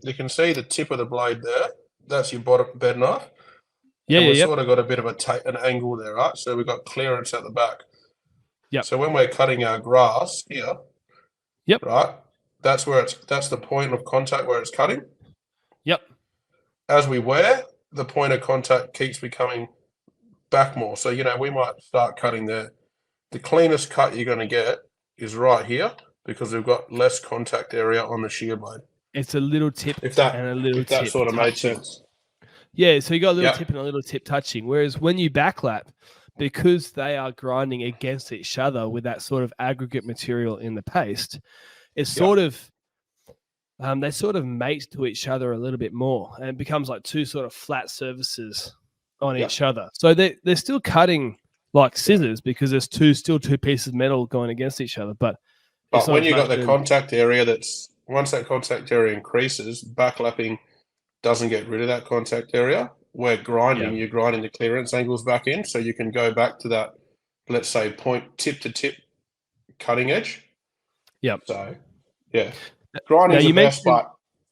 you can see the tip of the blade there. That's your bottom bed knife. Yeah. And Yeah. we've Yep. sort of got a bit of an angle there, right? So we've got clearance at the back. Yep. So when we're cutting our grass here, Yep. right, that's the point of contact where it's cutting. Yep. As we wear, the point of contact keeps becoming back more. So we might start cutting there. The cleanest cut you're going to get is right here because we've got less contact area on the shear blade. It's a little tip If and that a little if that tip sort of made touching. sense. Yeah, so you got a little Yeah, tip and a little tip touching. Whereas when you backlap, because they are grinding against each other with that sort of aggregate material in the paste, it's yeah, sort of they sort of mate to each other a little bit more, and it becomes like two sort of flat surfaces on yeah, each other. So they're still cutting like yeah. scissors because there's still two pieces of metal going against each other, but it's But not when as you got much. the contact area, that's once that contact area increases, backlapping doesn't get rid of that contact area. Where Yeah. grinding, you're grinding the clearance angles back in, so you can go back to that, let's say, point tip to tip cutting edge. Yep. So, yeah, Now grinding's the you best, mentioned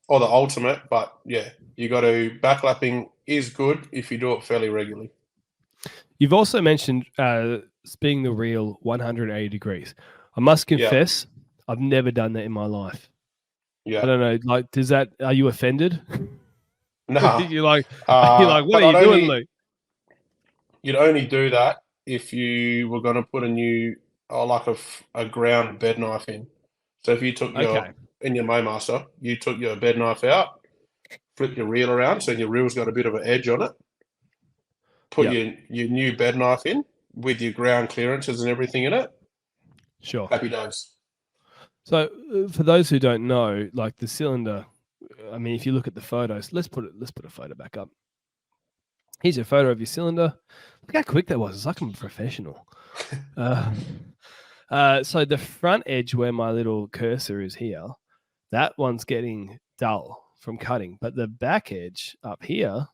or the ultimate. But yeah, you got to backlapping is good if you do it fairly regularly. You've also mentioned spinning the reel 180 degrees. I must Yeah, confess, I've never done that in my life. I yeah. don't know. Like, are you offended? Nah, you're like, you're like, what but are you doing, Luke? you'd only do that if you were going to put a new, like a ground bed knife in. So if you took Okay. in your Mowmaster, you took your bed knife out, flip your reel around, so your reel's got a bit of an edge on it. Put Yep. your new bed knife in with your ground clearances and everything in it. Sure. Happy days. So for those who don't know, like the cylinder, I mean, if you look at the photos, let's put a photo back up. Here's a photo of your cylinder. Look how quick that was. It's like I'm a professional. So the front edge where my little cursor is here, that one's getting dull from cutting, but the back edge up here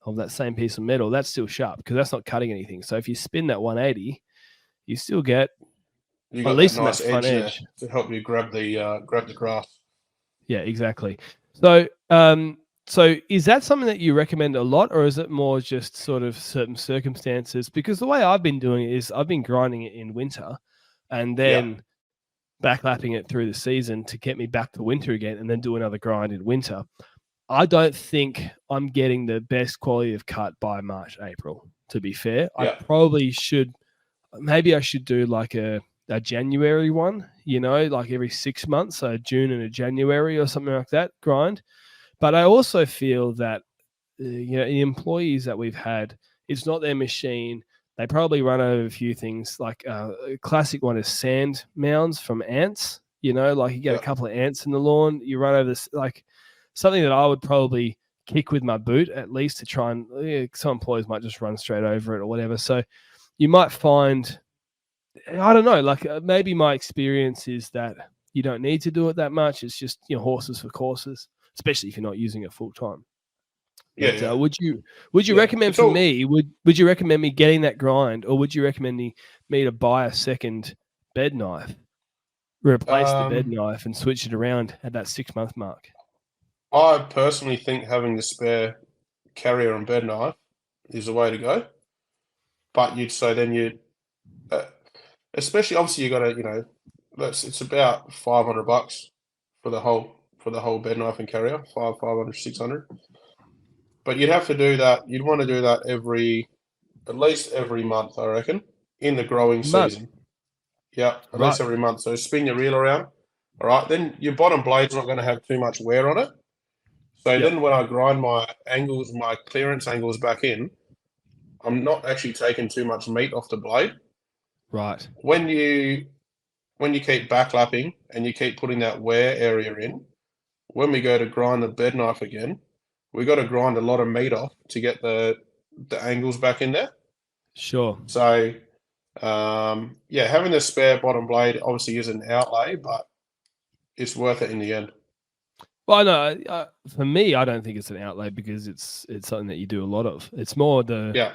of that same piece of metal, that's still sharp because that's not cutting anything. So if you spin that 180, you still get, You at got that least in that nice front edge there edge. to help you grab the grass. Yeah, exactly. So is that something that you recommend a lot, or is it more just sort of certain circumstances? Because the way I've been doing it is I've been grinding it in winter and Yeah, then backlapping it through the season to get me back to winter again and then do another grind in winter. I don't think I'm getting the best quality of cut by March, April, to be fair. I yeah, probably should, maybe I should do like a January one, like every 6 months, so June and a January or something like that grind. But I also feel that the employees that we've had, it's not their machine. They probably run over a few things. Like a classic one is sand mounds from ants. Like you get a yeah, couple of ants in the lawn, you run over this, like something that I would probably kick with my boot at least to try and some employees might just run straight over it or whatever. So you might find, I don't know, like maybe my experience is that you don't need to do it that much. It's just horses for courses, especially if you're not using it full time. yeah, But yeah, would you yeah. recommend It's for all. me? Would you recommend me getting that grind, or would you recommend me to buy a second bed knife, replace the bed Um, knife, and switch it around at that 6 month mark? I personally think having the spare carrier and bed knife is the way to go. But you'd say then uh, especially obviously you got to it's about $500 for the whole bed knife and carrier 500 600. But you'd have to do that. You'd want to do that at least every month, I reckon, in the growing Month, season. Yeah, at right? least every month. So spin your reel around. All right, then your bottom blade's not going to have too much wear on it. So Yep. then when I grind my clearance angles back in, I'm not actually taking too much meat off the blade. Right. When you keep backlapping and you keep putting that wear area in, when we go to grind the bed knife again, we got to grind a lot of meat off to get the angles back in there. Sure. So yeah, having the spare bottom blade obviously is an outlay, but it's worth it in the end. Well, no, for me, I don't think it's an outlay because it's something that you do a lot of. It's more Yeah,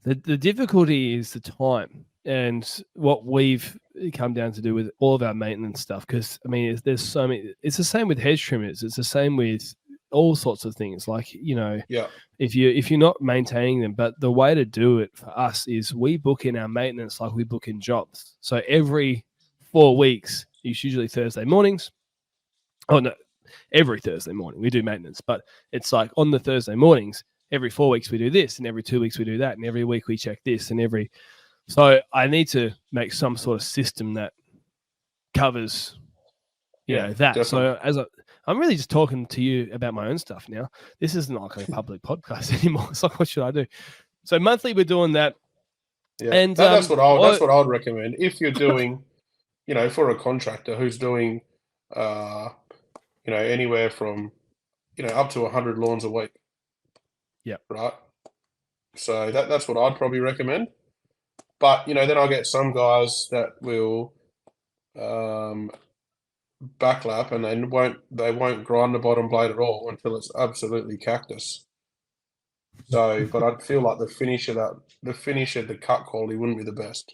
the difficulty is the time and what we've come down to do with all of our maintenance stuff. Because I mean, there's so many. It's the same with hedge trimmers. It's the same with all sorts of things. Like yeah, if you're not maintaining them, but the way to do it for us is we book in our maintenance like we book in jobs. So every 4 weeks, it's usually Thursday mornings. Oh no, every Thursday morning we do maintenance, but it's like on the Thursday mornings, every 4 weeks we do this, and every 2 weeks we do that, and every week we check this, and every. So I need to make some sort of system that covers, yeah, that. definitely. So I'm really just talking to you about my own stuff now. This isn't like a public podcast anymore. It's like, what should I do? So monthly we're doing that, Yeah, and that's what I would recommend if you're doing, for a contractor who's doing, uh, anywhere from up to 100 lawns a week, yeah, right? So that's what I'd probably recommend. But then I get some guys that will um, backlap and they won't grind the bottom blade at all until it's absolutely cactus. So, but I'd feel like the finish of the cut quality wouldn't be the best.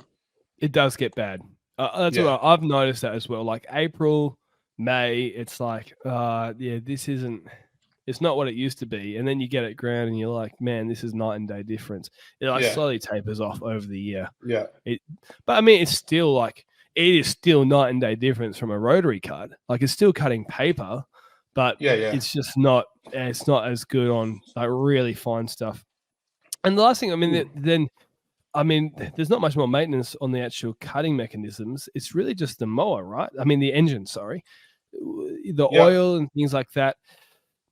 it does get bad. That's Yeah, what I've noticed that as well. Like April, May, it's like, yeah, this isn't. It's not what it used to be. And then you get it ground and you're like, man, this is night and day difference. It like yeah, slowly tapers off over the year. yeah, It, but I mean, it's still like it is still night and day difference from a rotary cut. Like it's still cutting paper, but yeah, yeah, it's just not. It's not as good on like really fine stuff. And the last thing, I mean, mm, then I mean, there's not much more maintenance on the actual cutting mechanisms. It's really just the mower, right? I mean, the engine, sorry, the yeah, oil and things like that.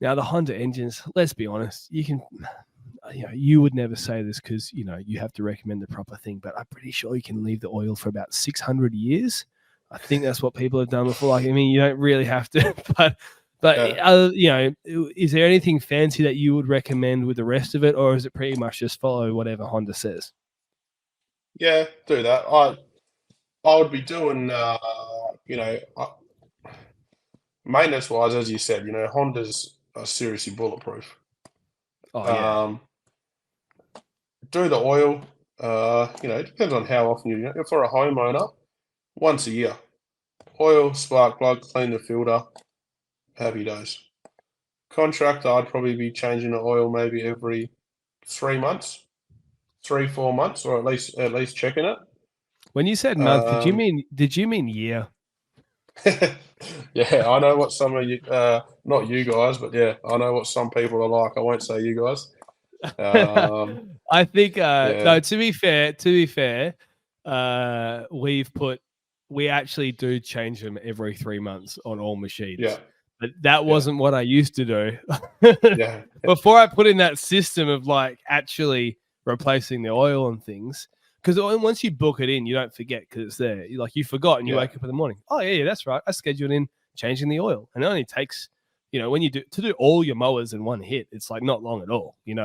Now, the Honda engines, let's be honest, you would never say this because, you have to recommend the proper thing, but I'm pretty sure you can leave the oil for about 600 years. I think that's what people have done before. Like, I mean, you don't really have to, but Yeah. you know, is there anything fancy that you would recommend with the rest of it, or is it pretty much just follow whatever Honda says? Yeah, do that. I would be doing, you know, maintenance wise, as you said, Hondas are seriously bulletproof. Oh yeah, Um, do the oil. It depends on how often if for a homeowner, once a year, oil, spark plug, clean the filter, happy days. Contractor, I'd probably be changing the oil maybe every 3 months, 3, 4 months, or at least checking it. when you said month, Um, did you mean year? yeah, I know what some of you, not you guys, but yeah, I know what some people are like. I won't say you guys. Um, I think yeah, no. To be fair, we actually do change them every 3 months on all yeah, machines, but that yeah, wasn't what I used to do. yeah, Before I put in that system of like actually replacing the oil and things. Because once you book it in, you don't forget because it's there. You forgot and you yeah, wake up in the morning. Oh yeah, that's right. I scheduled in changing the oil, and it only takes, when you do all your mowers in one hit, it's like not long at all. And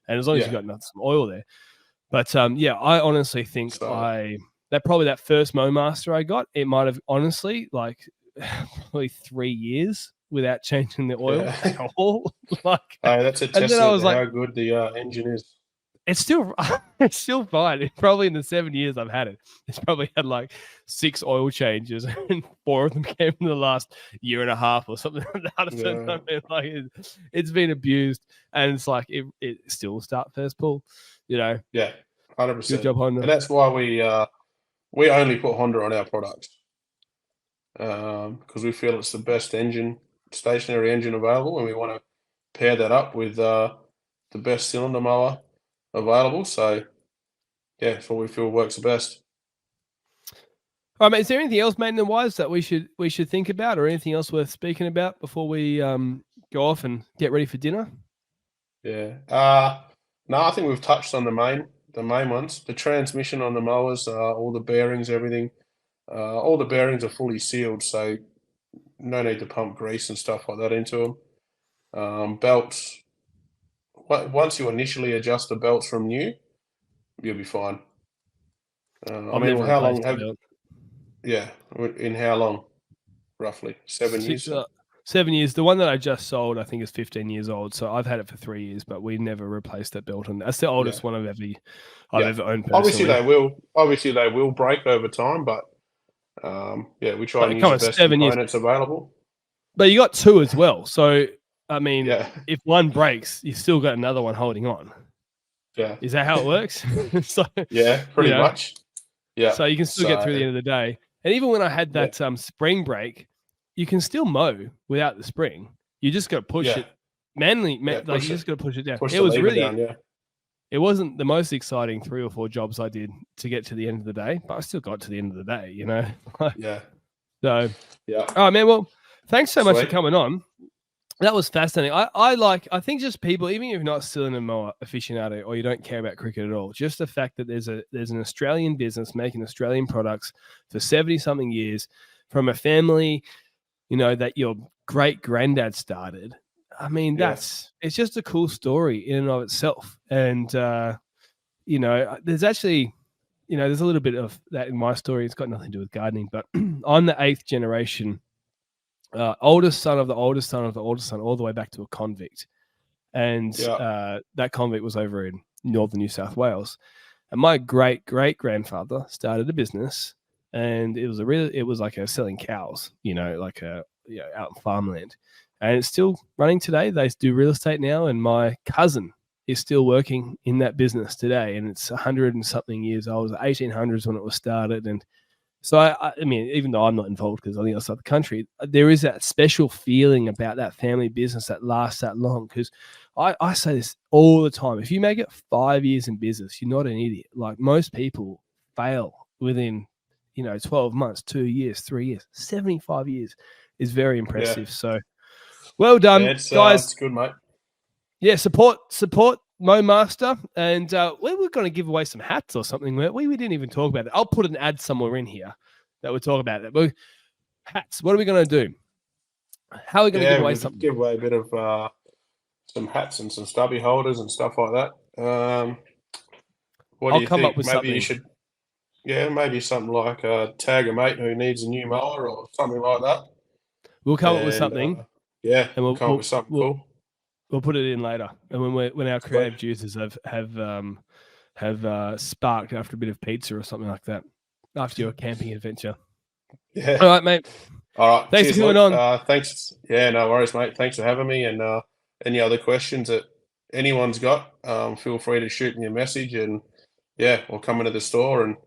as long as you've yeah. got some oil there. But yeah, I honestly think So that first MoMaster I got, it might have honestly like probably 3 years without changing the oil yeah, at all. Like, hey, that's a and then I testament was to like, how good the engine is. it's still it's still fine. Probably in the 7 years I've had it, it's probably had like 6 oil changes, and 4 of them came in the last year and a half or something like that. Yeah, I mean, like it's been abused, and it's like it still start first pull. yeah, hundred Good percent. job, And Honda. that's why we only put Honda on our products because we feel it's the best engine, stationary engine available, and we want to pair that up with the best cylinder mower available. So yeah, it's what we feel works the best. All right, mate, is there anything else maintenance wise that we should think about, or anything else worth speaking about before we go off and get ready for dinner? Yeah. No, I think we've touched on the main ones. The transmission on the mowers, all the bearings, everything. All the bearings are fully sealed, so no need to pump grease and stuff like that into them. Belts. Once you initially adjust the belts from new, you'll be fine. I I've mean, never well, how long replaced a have? belt. Yeah, in how long? Roughly 7 years. 7 years. The one that I just sold, I think, is 15 years old. So I've had it for 3 years, but we never replaced that belt, and that's the Yeah, oldest one I've yeah. ever owned Obviously personally. they will. Obviously they will break over time, but yeah, we try and But use come the on, best 7 years. components available. But you got two as well. So I mean, Yeah, if one breaks, you still got another one holding on. yeah, Is that how it works? so yeah, you pretty know, much. Yeah. so you can still get through the So end of the day. And even when I had yeah, that spring break, you can still mow without the spring. You just got to push yeah, it manually, yeah. like you just got to push it down. Push It the was lever really down. Yeah, it wasn't the most exciting 3 or 4 jobs I did to get to the end of the day, but I still got to the end of the day. yeah, So, yeah. all right, man. Well, thanks so much for Sweet. coming on. That was fascinating. I think just people, even if you're not still in a mower aficionado or you don't care about cricket at all, just the fact that there's an Australian business making Australian products for 70 something years from a family, that your great granddad started. I mean, Yeah, it's just a cool story in and of itself. And there's actually, there's a little bit of that in my story. It's got nothing to do with gardening, but I'm the 8th generation, oldest son of the oldest son of the oldest son, all the way back to a convict. And yeah, that convict was over in northern New South Wales. And my great great grandfather started a business, and it was like selling cows, like out in farmland, and it's still running today. They do real estate now, and my cousin is still working in that business today, and it's 100 and something years old. It was the 1800s when it was started, and so I mean, even though I'm not involved because I'm outside the country, there is that special feeling about that family business that lasts that long. Because I say this all the time: if you make it 5 years in business, you're not an idiot. Like most people fail within 12 months, 2 years, 3 years. 75 years is very yeah. impressive. So well Yeah, done, it's guys. good, mate. Yeah, support Mo Master, and we were going to give away some hats or something. We didn't even talk about it. I'll put an ad somewhere in here that we're talking about. Hats. What are we going to do? How are we going to give away we'll something? give away a bit of some hats and some stubby holders and stuff like that. What do I'll you come up think? with Maybe you something. should, maybe something like tag a mate who needs a new mower or something like that. We'll come up with And something, yeah, and we'll come up with something cool. We'll put it in later, and when our creative juices have sparked after a bit of pizza or something like that, after your camping adventure. Yeah. All right, mate. All right. Thanks Cheers, for coming Luke. on. Thanks. Yeah, no worries, mate. Thanks for having me. And any other questions that anyone's got, feel free to shoot me a message. And yeah, we'll come into the store and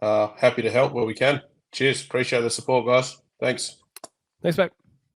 happy to help where we can. Cheers. Appreciate the support, guys. Thanks. Thanks, mate.